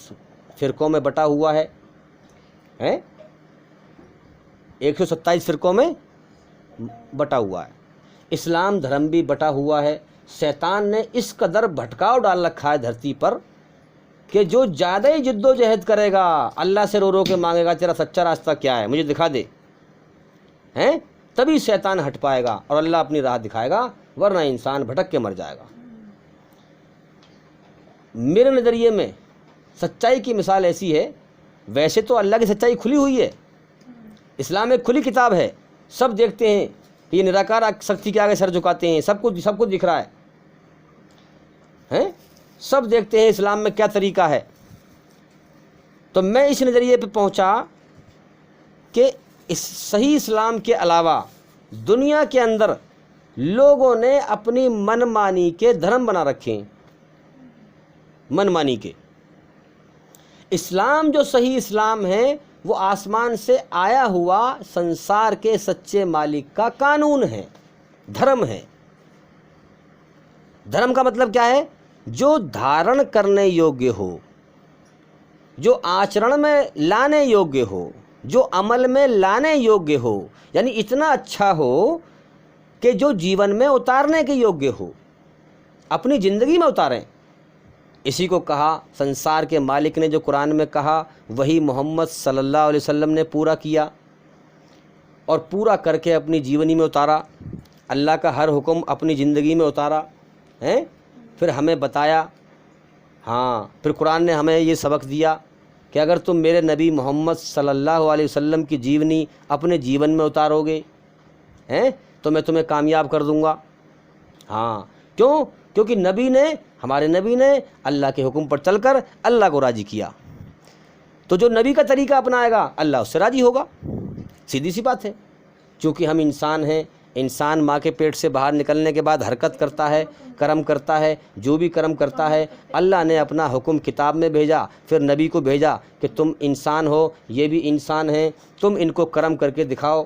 فرقوں میں بٹا ہوا ہے. 127 فرقوں میں بٹا ہوا ہے. اسلام دھرم بھی بٹا ہوا ہے. شیطان نے اس قدر بھٹکاؤ ڈال رکھا ہے دھرتی پر کہ جو زیادہ ہی جد و جہد کرے گا، اللہ سے رو رو کے مانگے گا تیرا سچا راستہ کیا ہے مجھے دکھا دے، تبھی شیطان ہٹ پائے گا اور اللہ اپنی راہ دکھائے گا، ورنہ انسان بھٹک کے مر جائے گا. میرے نظریے میں سچائی کی مثال ایسی ہے، ویسے تو اللہ کی سچائی کھلی ہوئی ہے. اسلام ایک کھلی کتاب ہے، سب دیکھتے ہیں کہ یہ نراکار شکتی کے آگے سر جھکاتے ہیں، سب کچھ دکھ رہا ہے، سب دیکھتے ہیں اسلام میں کیا طریقہ ہے. تو میں اس نظریے پہ پہنچا کہ اس صحیح اسلام کے علاوہ دنیا کے اندر لوگوں نے اپنی من مانی کے دھرم بنا رکھے ہیں. من مانی کے. اسلام جو صحیح اسلام ہے وہ آسمان سے آیا ہوا سنسار کے سچے مالک کا قانون ہے، دھرم ہے. دھرم کا مطلب کیا ہے؟ جو دھارن کرنے یوگیہ ہو، جو آچرن میں لانے یوگیہ ہو، جو عمل میں لانے یوگیہ ہو، یعنی اتنا اچھا ہو کہ جو جیون میں اتارنے کے یوگیہ ہو، اپنی زندگی میں اتاریں. اسی کو کہا سنسار کے مالک نے جو قرآن میں کہا وہی محمد صلی اللہ علیہ وسلم نے پورا کیا اور پورا کر کے اپنی جیونی میں اتارا. اللہ کا ہر حکم اپنی زندگی میں اتارا ہے، پھر ہمیں بتایا. پھر قرآن نے ہمیں یہ سبق دیا کہ اگر تم میرے نبی محمد صلی اللہ علیہ وسلم کی جیونی اپنے جیون میں اتارو گے تو میں تمہیں کامیاب کر دوں گا. کیونکہ ہمارے نبی نے اللہ کے حکم پر چل کر اللہ کو راضی کیا. تو جو نبی کا طریقہ اپنائے گا اللہ اس سے راضی ہوگا. سیدھی سی بات ہے. چونکہ ہم انسان ہیں، انسان ماں کے پیٹ سے باہر نکلنے کے بعد حرکت کرتا ہے، کرم کرتا ہے. جو بھی کرم کرتا ہے اللہ نے اپنا حکم کتاب میں بھیجا، پھر نبی کو بھیجا کہ تم انسان ہو، یہ بھی انسان ہیں، تم ان کو کرم کر کے دکھاؤ،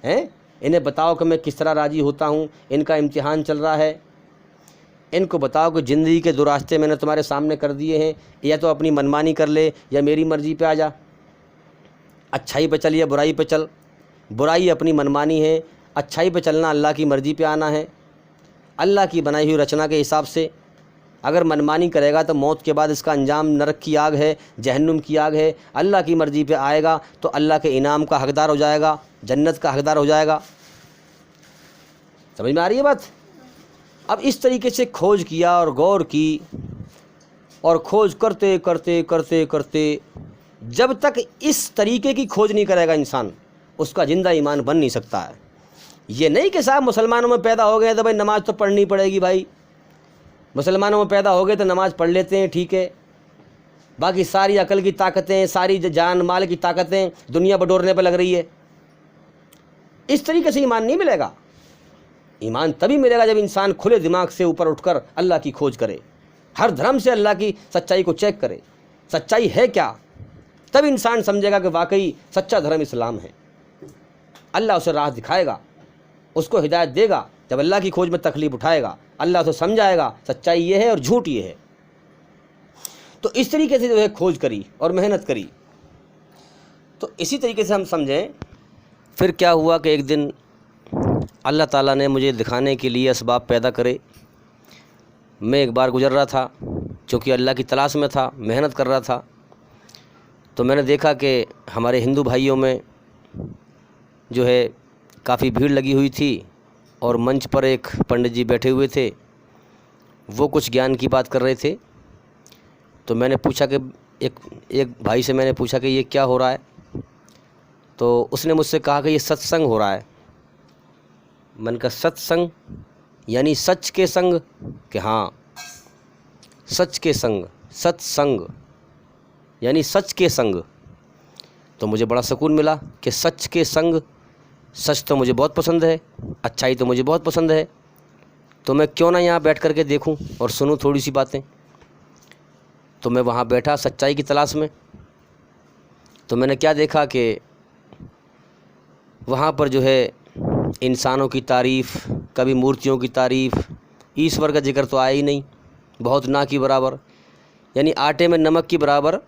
انہیں بتاؤ کہ میں کس طرح راضی ہوتا ہوں. ان کا امتحان چل رہا ہے، ان کو بتاؤ کہ زندگی کے 2 راستے میں نے تمہارے سامنے کر دیے ہیں، یا تو اپنی منمانی کر لے یا میری مرضی پہ آ جا. اچھائی پہ چل یا برائی پہ چل. برائی اپنی منمانی ہے، اچھائی پہ چلنا اللہ کی مرضی پہ آنا ہے، اللہ کی بنائی ہوئی رچنا کے حساب سے. اگر منمانی کرے گا تو موت کے بعد اس کا انجام نرک کی آگ ہے، جہنم کی آگ ہے. اللہ کی مرضی پہ آئے گا تو اللہ کے انعام کا حقدار ہو جائے گا، جنت کا حقدار ہو جائے گا. سمجھ میں آ رہی ہے بات؟ اب اس طریقے سے کھوج کیا اور غور کی، اور کھوج کرتے کرتے کرتے کرتے جب تک اس طریقے کی کھوج نہیں کرے گا انسان، اس کا زندہ ایمان بن نہیں سکتا ہے. یہ نہیں کہ صاحب مسلمانوں میں پیدا ہو گئے تو بھائی نماز تو پڑھنی پڑے گی، بھائی مسلمانوں میں پیدا ہو گئے تو نماز پڑھ لیتے ہیں، ٹھیک ہے، باقی ساری عقل کی طاقتیں، ساری جان مال کی طاقتیں دنیا بٹورنے پہ لگ رہی ہے۔ اس طریقے سے ایمان نہیں ملے گا۔ ایمان تبھی ملے گا جب انسان کھلے دماغ سے اوپر اٹھ کر اللہ کی کھوج کرے، ہر دھرم سے اللہ کی سچائی کو چیک کرے، سچائی ہے کیا، تب انسان سمجھے گا کہ واقعی سچا دھرم اسلام ہے۔ اللہ اسے راہ دکھائے گا، اس کو ہدایت دے گا، جب اللہ کی کھوج میں تکلیف اٹھائے گا اللہ اسے سمجھائے گا سچائی یہ ہے اور جھوٹ یہ ہے۔ تو اس طریقے سے جو ہے کھوج کری اور محنت کری۔ تو اسی طریقے سے ہم سمجھیں پھر کیا ہوا کہ ایک دن اللہ تعالیٰ نے مجھے دکھانے کے لیے اسباب پیدا کرے۔ میں ایک بار گزر رہا تھا، چونکہ اللہ کی تلاش میں تھا، محنت کر رہا تھا، تو میں نے دیکھا کہ ہمارے ہندو بھائیوں میں جو ہے کافی بھیڑ لگی ہوئی تھی، اور منچ پر ایک پنڈت جی بیٹھے ہوئے تھے، وہ کچھ گیان کی بات کر رہے تھے۔ تو میں نے پوچھا کہ ایک بھائی سے میں نے پوچھا کہ یہ کیا ہو رہا ہے؟ تو اس نے مجھ سے کہا کہ یہ ست سنگ ہو رہا ہے۔ میں نے کہا ست سنگ یعنی سچ کے سنگ؟ کہ ہاں، سچ کے سنگ، ست سنگ یعنی سچ کے سنگ۔ تو مجھے بڑا سکون ملا کہ سچ کے سنگ، سچ تو مجھے بہت پسند ہے، اچھائی تو مجھے بہت پسند ہے، تو میں کیوں نہ یہاں بیٹھ کر کے دیکھوں اور سنوں تھوڑی سی باتیں۔ تو میں وہاں بیٹھا سچائی کی تلاش میں۔ تو میں نے کیا دیکھا کہ وہاں پر جو ہے انسانوں کی تعریف، کبھی مورتیوں کی تعریف، ایشور کا ذکر تو آیا ہی نہیں، بہت نہ کی برابر، یعنی آٹے میں نمک کی برابر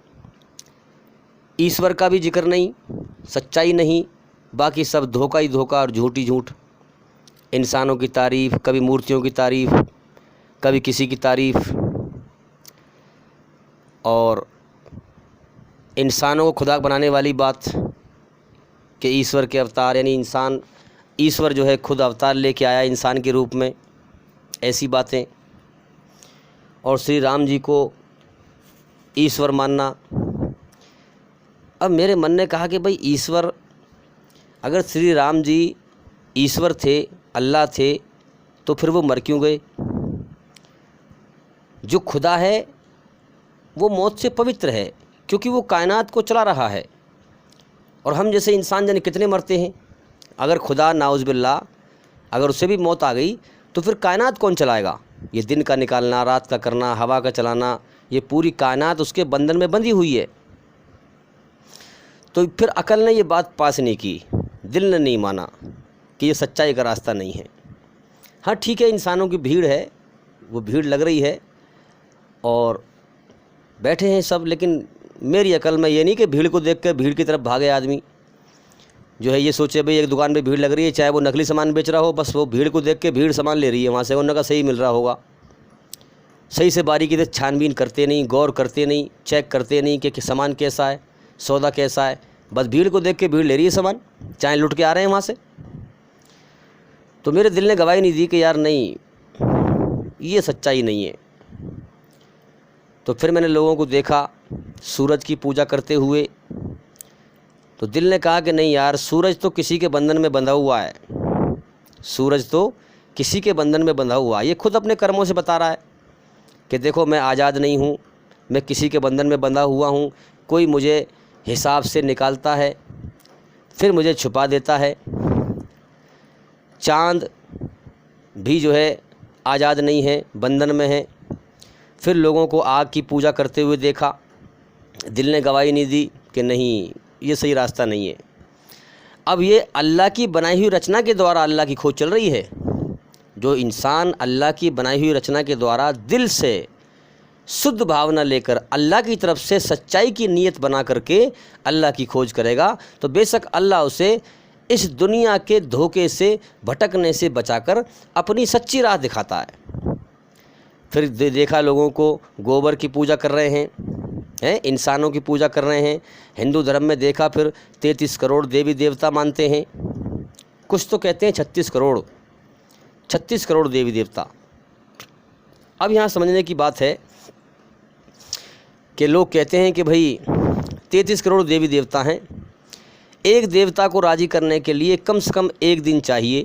ایشور کا بھی ذکر نہیں، سچائی نہیں، باقی سب دھوکہ ہی دھوکہ اور جھوٹ ہی جھوٹ۔ انسانوں کی تعریف، کبھی مورتیوں کی تعریف، کبھی کسی کی تعریف، اور انسانوں کو خدا بنانے والی بات کہ ایشور کے اوتار، یعنی انسان، ایشور جو ہے خود اوتار لے کے آیا انسان کے روپ میں، ایسی باتیں، اور شری رام جی کو ایشور ماننا۔ اب میرے من نے کہا کہ بھئی ایشور، اگر شری رام جی ایشور تھے، اللہ تھے، تو پھر وہ مر کیوں گئے؟ جو خدا ہے وہ موت سے پوتر ہے، کیونکہ وہ کائنات کو چلا رہا ہے، اور ہم جیسے انسان جانے کتنے مرتے ہیں۔ اگر خدا ناؤذ باللہ اگر اسے بھی موت آ گئی تو پھر کائنات کون چلائے گا؟ یہ دن کا نکالنا، رات کا کرنا، ہوا کا چلانا، یہ پوری کائنات اس کے بندھن میں بندھی ہوئی ہے۔ تو پھر عقل نے یہ بات پاس نہیں کی، دل نے نہیں مانا کہ یہ سچائی کا راستہ نہیں ہے۔ ہاں ٹھیک ہے، انسانوں کی بھیڑ ہے، وہ بھیڑ لگ رہی ہے اور بیٹھے ہیں سب، لیکن میری عقل میں یہ نہیں کہ بھیڑ کو دیکھ کے بھیڑ کی طرف بھاگے آدمی، جو ہے یہ سوچے بھئی ایک دکان پہ بھیڑ لگ رہی ہے، چاہے وہ نقلی سامان بیچ رہا ہو، بس وہ بھیڑ کو دیکھ کے بھیڑ سامان لے رہی ہے وہاں سے، انہوں کا صحیح مل رہا ہوگا، صحیح سے باریکی سے چھان بین کرتے نہیں، غور کرتے نہیں، چیک کرتے نہیں کہ سامان کیسا ہے، سودا کیسا ہے، بس بھیڑ کو دیکھ کے بھیڑ لے رہی ہے سامان، چاہے لٹ کے آ رہے ہیں وہاں سے۔ تو میرے دل نے گواہی نہیں دی کہ یار نہیں، یہ سچائی نہیں ہے۔ تو پھر میں نے لوگوں کو دیکھا سورج کی پوجا کرتے ہوئے، تو دل نے کہا کہ نہیں یار، سورج تو کسی کے بندھن میں بندھا ہوا ہے، سورج تو کسی کے بندھن میں بندھا ہوا ہے، یہ خود اپنے کرموں سے بتا رہا ہے کہ دیکھو میں آزاد نہیں ہوں، میں کسی کے بندھن میں بندھا ہوا ہوں، کوئی مجھے حساب سے نکالتا ہے پھر مجھے چھپا دیتا ہے۔ چاند بھی جو ہے آزاد نہیں ہے، بندھن میں ہے۔ پھر لوگوں کو آگ کی پوجا کرتے ہوئے دیکھا، دل نے گواہی نہیں دی کہ نہیں، یہ صحیح راستہ نہیں ہے۔ اب یہ اللہ کی بنائی ہوئی رچنا کے دوارا اللہ کی کھوج چل رہی ہے۔ جو انسان اللہ کی بنائی ہوئی رچنا کے دوارا دل سے شدھ بھاونا لے کر اللہ کی طرف سے سچائی کی نیت بنا کر کے اللہ کی کھوج کرے گا، تو بے شک اللہ اسے اس دنیا کے دھوکے سے، بھٹکنے سے بچا کر اپنی سچی راہ دکھاتا ہے۔ پھر دیکھا لوگوں کو گوبر کی پوجا کر رہے ہیں، انسانوں کی پوجا کر رہے ہیں۔ ہندو دھرم میں دیکھا پھر 33 کروڑ دیوی دیوتا مانتے ہیں، کچھ تو کہتے ہیں 36 کروڑ، 36 کروڑ دیوی دیوتا۔ اب یہاں سمجھنے کی بات ہے کہ لوگ کہتے ہیں کہ بھئی 33 کروڑ دیوی دیوتا ہیں، ایک دیوتا کو راضی کرنے کے لیے کم سے کم ایک دن چاہیے،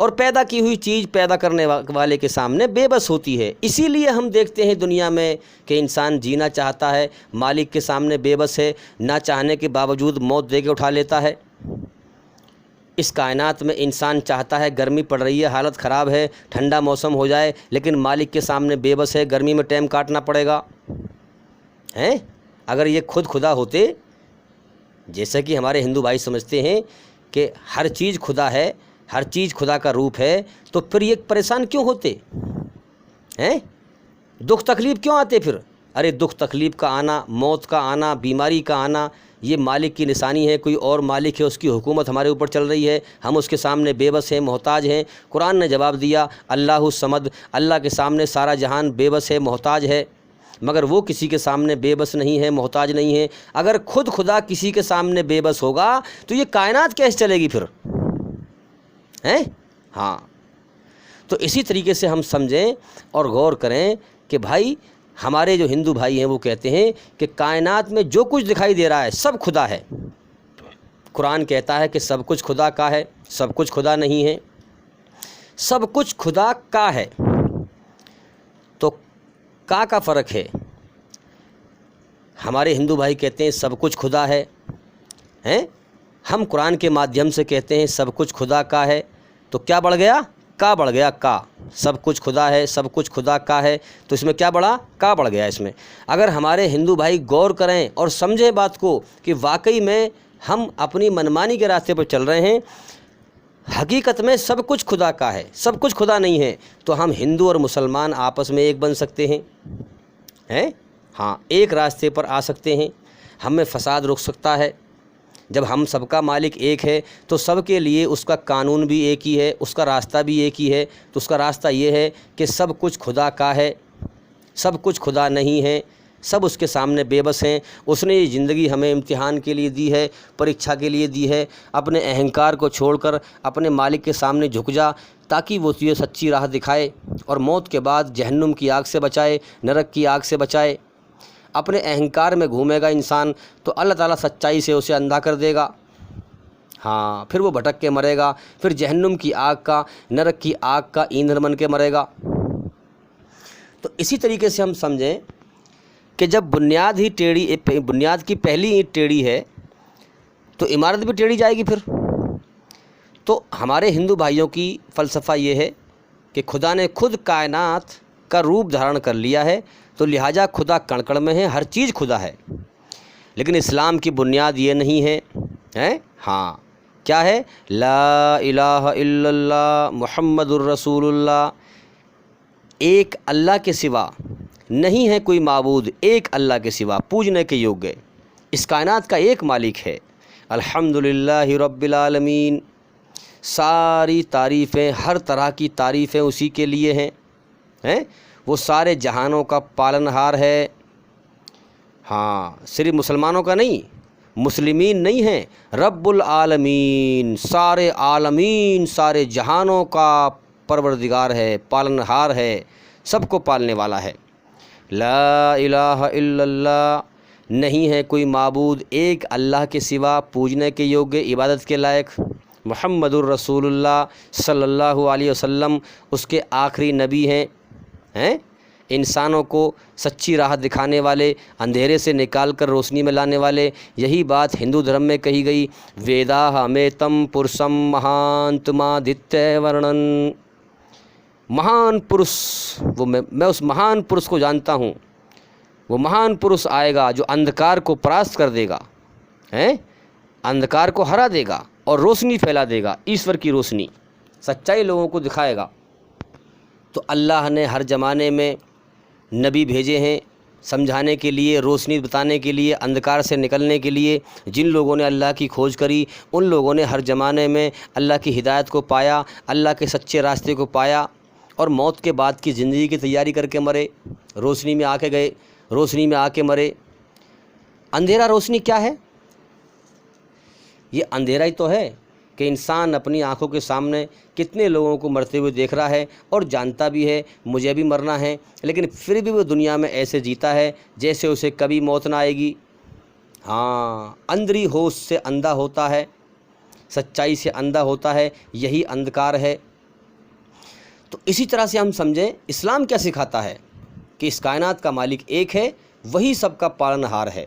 اور پیدا کی ہوئی چیز پیدا کرنے والے کے سامنے بے بس ہوتی ہے۔ اسی لیے ہم دیکھتے ہیں دنیا میں کہ انسان جینا چاہتا ہے، مالک کے سامنے بے بس ہے، نہ چاہنے کے باوجود موت دے کے اٹھا لیتا ہے۔ اس کائنات میں انسان چاہتا ہے، گرمی پڑ رہی ہے، حالت خراب ہے، ٹھنڈا موسم ہو جائے، لیکن مالک کے سامنے بے بس ہے، گرمی میں ٹائم کاٹنا پڑے گا۔ ہیں اگر یہ خود خدا ہوتے، جیسا کہ ہمارے ہندو بھائی سمجھتے ہیں کہ ہر چیز خدا ہے، ہر چیز خدا کا روپ ہے، تو پھر یہ پریشان کیوں ہوتے ہیں؟ دکھ تکلیف کیوں آتے پھر؟ ارے دکھ تکلیف کا آنا، موت کا آنا، بیماری کا آنا، یہ مالک کی نشانی ہے۔ کوئی اور مالک ہے، اس کی حکومت ہمارے اوپر چل رہی ہے، ہم اس کے سامنے بے بس ہیں، محتاج ہیں۔ قرآن نے جواب دیا، اللہ الصمد، اللہ کے سامنے سارا جہان بے بس ہے، محتاج ہے، مگر وہ کسی کے سامنے بے بس نہیں ہے، محتاج نہیں ہے۔ اگر خود خدا کسی کے سامنے بے بس ہوگا تو یہ کائنات کیسے چلے گی پھر؟ ہیں؟ ہاں، تو اسی طریقے سے ہم سمجھیں اور غور کریں کہ بھائی ہمارے جو ہندو بھائی ہیں وہ کہتے ہیں کہ کائنات میں جو کچھ دکھائی دے رہا ہے سب خدا ہے۔ قرآن کہتا ہے کہ سب کچھ خدا کا ہے، سب کچھ خدا نہیں ہے، سب کچھ خدا کا ہے۔ تو کا فرق ہے؟ ہمارے ہندو بھائی کہتے ہیں سب کچھ خدا ہے، ہیں؟ ہم قرآن کے مادھیم سے کہتے ہیں سب کچھ خدا کا ہے، تو کیا بڑھ گیا؟ کا بڑھ گیا، کا۔ سب کچھ خدا ہے، سب کچھ خدا کا ہے، تو اس میں کیا بڑھا؟ کا بڑھ گیا اس میں۔ اگر ہمارے ہندو بھائی غور کریں اور سمجھیں بات کو کہ واقعی میں ہم اپنی منمانی کے راستے پر چل رہے ہیں، حقیقت میں سب کچھ خدا کا ہے، سب کچھ خدا نہیں ہے، تو ہم ہندو اور مسلمان آپس میں ایک بن سکتے ہیں، ہیں؟ ہاں، ایک راستے پر آ سکتے ہیں، ہم میں فساد رک سکتا ہے۔ جب ہم سب کا مالک ایک ہے تو سب کے لیے اس کا قانون بھی ایک ہی ہے، اس کا راستہ بھی ایک ہی ہے۔ تو اس کا راستہ یہ ہے کہ سب کچھ خدا کا ہے، سب کچھ خدا نہیں ہے، سب اس کے سامنے بے بس ہیں۔ اس نے یہ زندگی ہمیں امتحان کے لیے دی ہے، پریکشا کے لیے دی ہے۔ اپنے اہنکار کو چھوڑ کر اپنے مالک کے سامنے جھک جا، تاکہ وہ تجھے سچی راہ دکھائے اور موت کے بعد جہنم کی آگ سے بچائے، نرک کی آگ سے بچائے۔ اپنے اہنکار میں گھومے گا انسان تو اللہ تعالیٰ سچائی سے اسے اندھا کر دے گا، ہاں، پھر وہ بھٹک کے مرے گا، پھر جہنم کی آگ کا، نرک کی آگ کا ایندھن بن کے مرے گا۔ تو اسی طریقے سے ہم سمجھیں کہ جب بنیاد کی پہلی اینٹ ٹیڑھی ہے تو عمارت بھی ٹیڑھی جائے گی پھر۔ تو ہمارے ہندو بھائیوں کی فلسفہ یہ ہے کہ خدا نے خود کائنات کا روپ دھارن کر لیا ہے، تو لہٰذا خدا کڑ کڑ میں ہے، ہر چیز خدا ہے۔ لیکن اسلام کی بنیاد یہ نہیں ہے، ہیں؟ ہاں، کیا ہے؟ لا الہ الا اللہ محمد الرسول اللہ۔ ایک اللہ کے سوا نہیں ہے کوئی معبود، ایک اللہ کے سوا پوجنے کے یوگیہ۔ اس کائنات کا ایک مالک ہے، الحمدللہ رب العالمین۔ ساری تعریفیں، ہر طرح کی تعریفیں اسی کے لیے ہیں۔ وہ سارے جہانوں کا پالنہار ہے۔ ہاں، صرف مسلمانوں کا نہیں، مسلمین نہیں ہیں، رب العالمین، سارے عالمین، سارے جہانوں کا پروردگار ہے، پالنہار ہے، سب کو پالنے والا ہے۔ لا الہ الا اللہ، نہیں ہے کوئی معبود ایک اللہ کے سوا پوجنے کے یوگیہ، عبادت کے لائق۔ محمد الرسول اللہ صلی اللہ علیہ وسلم اس کے آخری نبی ہیں، انسانوں کو سچی راہ دکھانے والے، اندھیرے سے نکال کر روشنی میں لانے والے۔ یہی بات ہندو دھرم میں کہی گئی، ویداہ میتم پرسم مہانتمادتیہ ورنن۔ مہان پرش، وہ میں اس مہان پرش کو جانتا ہوں، وہ مہان پرش آئے گا جو اندھکار کو پراست کر دے گا، اندھکار کو ہرا دے گا اور روشنی پھیلا دے گا، ایشور کی روشنی، سچائی لوگوں کو دکھائے گا۔ تو اللہ نے ہر زمانے میں نبی بھیجے ہیں سمجھانے کے لیے، روشنی بتانے کے لیے، اندھکار سے نکلنے کے لیے۔ جن لوگوں نے اللہ کی کھوج کری ان لوگوں نے ہر زمانے میں اللہ کی ہدایت کو پایا، اللہ کے سچے راستے کو پایا، اور موت کے بعد کی زندگی کی تیاری کر کے مرے، روشنی میں آ کے گئے، روشنی میں آ کے مرے۔ اندھیرا روشنی کیا ہے؟ یہ اندھیرا ہی تو ہے کہ انسان اپنی آنکھوں کے سامنے کتنے لوگوں کو مرتے ہوئے دیکھ رہا ہے اور جانتا بھی ہے مجھے بھی مرنا ہے، لیکن پھر بھی وہ دنیا میں ایسے جیتا ہے جیسے اسے کبھی موت نہ آئے گی۔ ہاں، اندری ہوش سے اندھا ہوتا ہے، سچائی سے اندھا ہوتا ہے، یہی اندھکار ہے۔ تو اسی طرح سے ہم سمجھیں اسلام کیا سکھاتا ہے کہ اس کائنات کا مالک ایک ہے، وہی سب کا پالنہار ہے،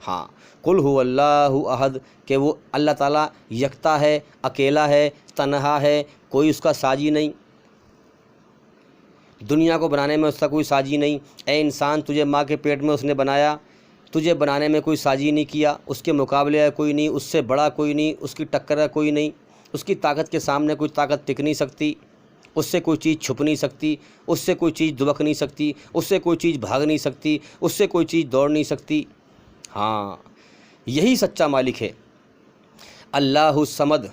ہاں، قل هو اللہ احد، کہ وہ اللہ تعالیٰ یکتا ہے، اکیلا ہے، تنہا ہے، کوئی اس کا ساجی نہیں، دنیا کو بنانے میں اس کا کوئی ساجی نہیں۔ اے انسان، تجھے ماں کے پیٹ میں اس نے بنایا، تجھے بنانے میں کوئی ساجی نہیں کیا، اس کے مقابلے ہے کوئی نہیں، اس سے بڑا کوئی نہیں، اس کی ٹکر ہے کوئی نہیں، اس کی طاقت کے سامنے کوئی طاقت ٹک نہیں سکتی، اس سے کوئی چیز چھپ نہیں سکتی، اس سے کوئی چیز دبک نہیں سکتی، اس سے کوئی چیز بھاگ نہیں سکتی، اس سے کوئی چیز دوڑ نہیں سکتی۔ ہاں، یہی سچا مالک ہے۔ اللہ الصمد،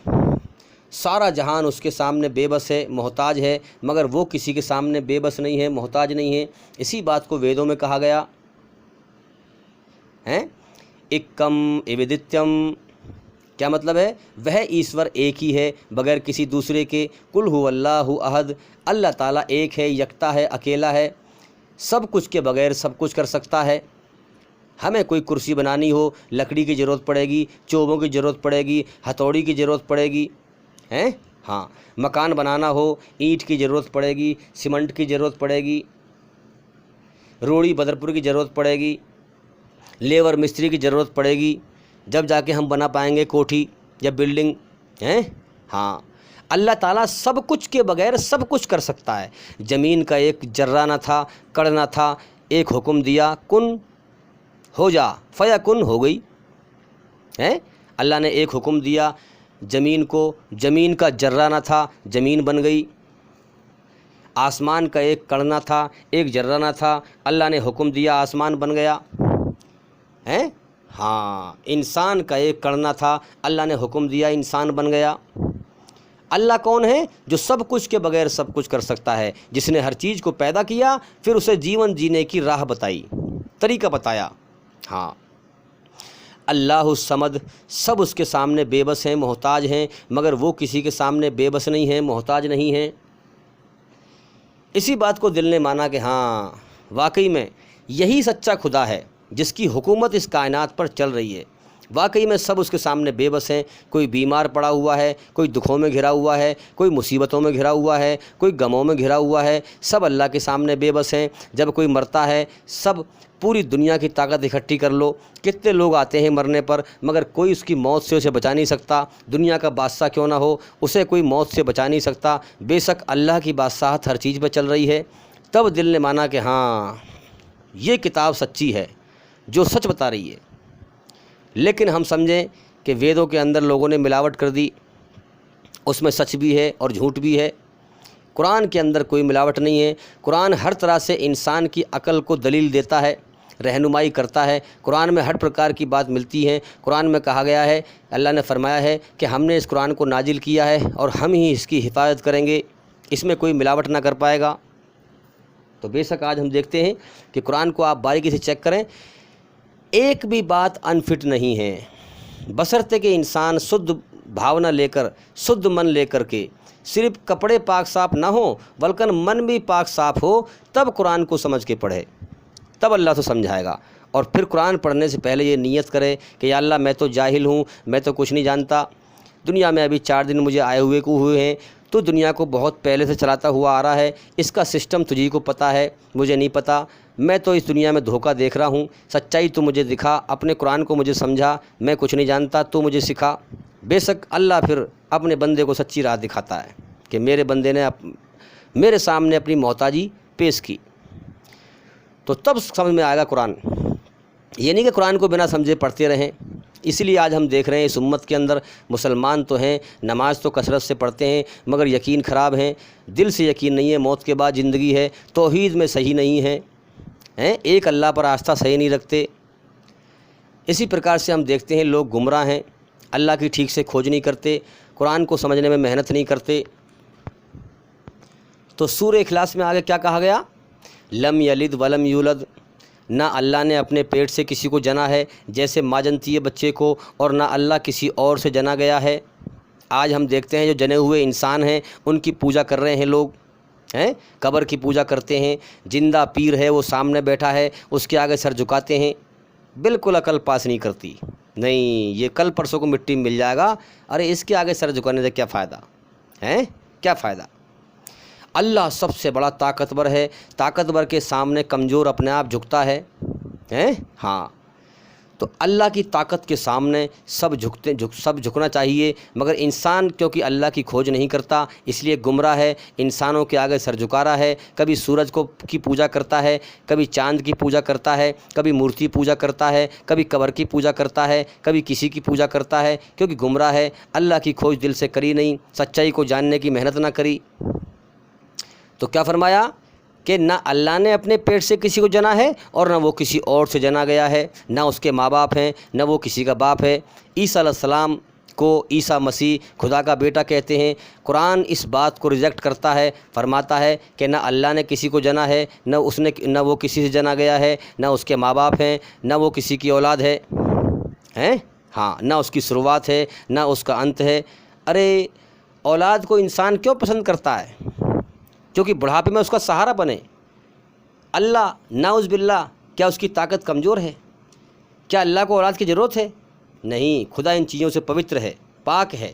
سارا جہان اس کے سامنے بے بس ہے، محتاج ہے، مگر وہ کسی کے سامنے بے بس نہیں ہے، محتاج نہیں ہے۔ اسی بات کو ویدوں میں کہا گیا ہے، ایکم ایودتیم، کیا مطلب ہے؟ وہ ایشور ایک ہی ہے بغیر کسی دوسرے کے۔ قل هو اللہ احد، اللہ تعالیٰ ایک ہے، یکتا ہے، اکیلا ہے، سب کچھ کے بغیر سب کچھ کر سکتا ہے۔ ہمیں کوئی کرسی بنانی ہو، لکڑی کی ضرورت پڑے گی، چوبوں کی ضرورت پڑے گی، ہتھوڑی کی ضرورت پڑے گی، ہاں، مکان بنانا ہو، اینٹ کی ضرورت پڑے گی، سیمنٹ کی ضرورت پڑے گی، روڑی بدرپور کی ضرورت پڑے گی، لیبر مستری کی ضرورت پڑے گی، جب جا کے ہم بنا پائیں گے کوٹھی یا بلڈنگ، ہاں، اللہ تعالیٰ سب کچھ کے بغیر سب کچھ کر سکتا ہے۔ زمین کا ایک ذرہ نہ تھا، کڑ نہ تھا، ایک حکم دیا، کن ہو جا، فیکن ہو گئی، اللہ نے ایک حکم دیا زمین کو، زمین کا ذرہ نہ تھا، زمین بن گئی۔ آسمان کا ایک کڑ نہ تھا، ایک ذرہ نہ تھا، اللہ نے حکم دیا، آسمان بن گیا۔ ہاں، انسان کا ایک کڑ نہ تھا، اللہ نے حکم دیا، انسان بن گیا۔ اللہ کون ہے؟ جو سب کچھ کے بغیر سب کچھ کر سکتا ہے، جس نے ہر چیز کو پیدا کیا، پھر اسے جیون جینے کی راہ بتائی، طریقہ بتایا۔ ہاں، اللہ الصمد، سب اس کے سامنے بے بس ہیں، محتاج ہیں، مگر وہ کسی کے سامنے بے بس نہیں ہیں، محتاج نہیں ہیں۔ اسی بات کو دل نے مانا کہ ہاں، واقعی میں یہی سچا خدا ہے جس کی حکومت اس کائنات پر چل رہی ہے۔ واقعی میں سب اس کے سامنے بے بس ہیں، کوئی بیمار پڑا ہوا ہے، کوئی دکھوں میں گھرا ہوا ہے، کوئی مصیبتوں میں گھرا ہوا ہے، کوئی غموں میں گھرا ہوا ہے، سب اللہ کے سامنے بے بس ہیں۔ جب کوئی مرتا ہے، سب پوری دنیا کی طاقت اکٹھی کر لو، کتنے لوگ آتے ہیں مرنے پر، مگر کوئی اس کی موت سے اسے بچا نہیں سکتا، دنیا کا بادشاہ کیوں نہ ہو، اسے کوئی موت سے بچا نہیں سکتا، بے شک اللہ کی بادشاہت ہر چیز پہ چل رہی ہے۔ تب دل نے مانا کہ ہاں، یہ کتاب سچی ہے، جو سچ بتا رہی ہے۔ لیکن ہم سمجھیں کہ ویدوں کے اندر لوگوں نے ملاوٹ کر دی، اس میں سچ بھی ہے اور جھوٹ بھی ہے۔ قرآن کے اندر کوئی ملاوٹ نہیں ہے، قرآن ہر طرح سے انسان کی عقل کو دلیل دیتا ہے، رہنمائی کرتا ہے۔ قرآن میں ہر پرکار کی بات ملتی ہے۔ قرآن میں کہا گیا ہے، اللہ نے فرمایا ہے کہ ہم نے اس قرآن کو نازل کیا ہے اور ہم ہی اس کی حفاظت کریں گے، اس میں کوئی ملاوٹ نہ کر پائے گا۔ تو بے شک آج ہم دیکھتے ہیں کہ قرآن کو آپ باریکی سے چیک کریں، ایک بھی بات انفٹ نہیں ہے، بشرطے کہ انسان شدھ بھاونا لے کر، شدھ من لے کر کے، صرف کپڑے پاک صاف نہ ہوں بلکہ من بھی پاک صاف ہو، تب قرآن کو سمجھ کے پڑھے، تب اللہ تو سمجھائے گا۔ اور پھر قرآن پڑھنے سے پہلے یہ نیت کرے کہ یا اللہ، میں تو جاہل ہوں، میں تو کچھ نہیں جانتا، دنیا میں ابھی 4 دن مجھے آئے ہوئے ہیں، تو دنیا کو بہت پہلے سے چلاتا ہوا آ رہا ہے، اس کا سسٹم تجھی کو پتہ ہے، مجھے نہیں پتہ، میں تو اس دنیا میں دھوکہ دیکھ رہا ہوں، سچائی تو مجھے دکھا، اپنے قرآن کو مجھے سمجھا، میں کچھ نہیں جانتا، تو مجھے سکھا۔ بے شک اللہ پھر اپنے بندے کو سچی راہ دکھاتا ہے کہ میرے بندے نے میرے سامنے اپنی محتاجی پیش کی، تو تب سمجھ میں آئے گا قرآن۔ یہ نہیں کہ قرآن کو بنا سمجھے پڑھتے رہیں۔ اس لیے آج ہم دیکھ رہے ہیں اس امت کے اندر مسلمان تو ہیں، نماز تو کثرت سے پڑھتے ہیں، مگر یقین خراب ہیں، دل سے یقین نہیں ہے، موت کے بعد زندگی ہے، توحید میں صحیح نہیں ہے، ایک اللہ پر آستہ صحیح نہیں رکھتے۔ اسی پرکار سے ہم دیکھتے ہیں لوگ گمراہ ہیں، اللہ کی ٹھیک سے کھوج نہیں کرتے، قرآن کو سمجھنے میں محنت نہیں کرتے۔ تو سورہ اخلاص میں آگے کیا کہا گیا؟ لم یلد ولم یولد، نہ اللہ نے اپنے پیٹ سے کسی کو جنا ہے جیسے ماں جنتی ہے بچے کو، اور نہ اللہ کسی اور سے جنا گیا ہے۔ آج ہم دیکھتے ہیں جو جنے ہوئے انسان ہیں ان کی پوجا کر رہے ہیں لوگ، قبر کی پوجا کرتے ہیں، زندہ پیر ہے وہ سامنے بیٹھا ہے اس کے آگے سر جھکاتے ہیں، بالکل عقل پاس نہیں کرتی، نہیں یہ کل پرسوں کو مٹی میں مل جائے گا، ارے اس کے آگے سر جھکانے سے کیا فائدہ ہے، کیا فائدہ؟ اللہ سب سے بڑا طاقتور ہے، طاقتور کے سامنے کمزور اپنے آپ جھکتا ہے، ہاں، تو اللہ کی طاقت کے سامنے سب جھکنا چاہیے، مگر انسان کیونکہ اللہ کی کھوج نہیں کرتا اس لیے گمراہ ہے، انسانوں کے آگے سر جھکا رہا ہے، کبھی سورج کی پوجا کرتا ہے، کبھی چاند کی پوجا کرتا ہے، کبھی مورتی پوجا کرتا ہے، کبھی قبر کی پوجا کرتا ہے، کبھی کسی کی پوجا کرتا ہے، کیونکہ گمراہ ہے، اللہ کی کھوج دل سے کری نہیں، سچائی کو جاننے کی محنت نہ کری۔ تو کیا فرمایا کہ نہ اللہ نے اپنے پیٹ سے کسی کو جنا ہے اور نہ وہ کسی اور سے جنا گیا ہے، نہ اس کے ماں باپ ہیں، نہ وہ کسی کا باپ ہے۔ عیسیٰ علیہ السلام کو عیسیٰ مسیح خدا کا بیٹا کہتے ہیں۔ قرآن اس بات کو ریجیکٹ کرتا ہے، فرماتا ہے کہ نہ اللہ نے کسی کو جنا ہے، نہ وہ کسی سے جنا گیا ہے، نہ اس کے ماں باپ ہیں، نہ وہ کسی کی اولاد ہے، ہاں، نہ اس کی شروعات ہے، نہ اس کا انت ہے۔ ارے اولاد کو انسان کیوں پسند کرتا ہے؟ کیونکہ بڑھاپے میں اس کا سہارا بنے۔ اللہ نعوذ باللہ، کیا اس کی طاقت کمزور ہے؟ کیا اللہ کو اولاد کی ضرورت ہے؟ نہیں، خدا ان چیزوں سے پوتر ہے، پاک ہے۔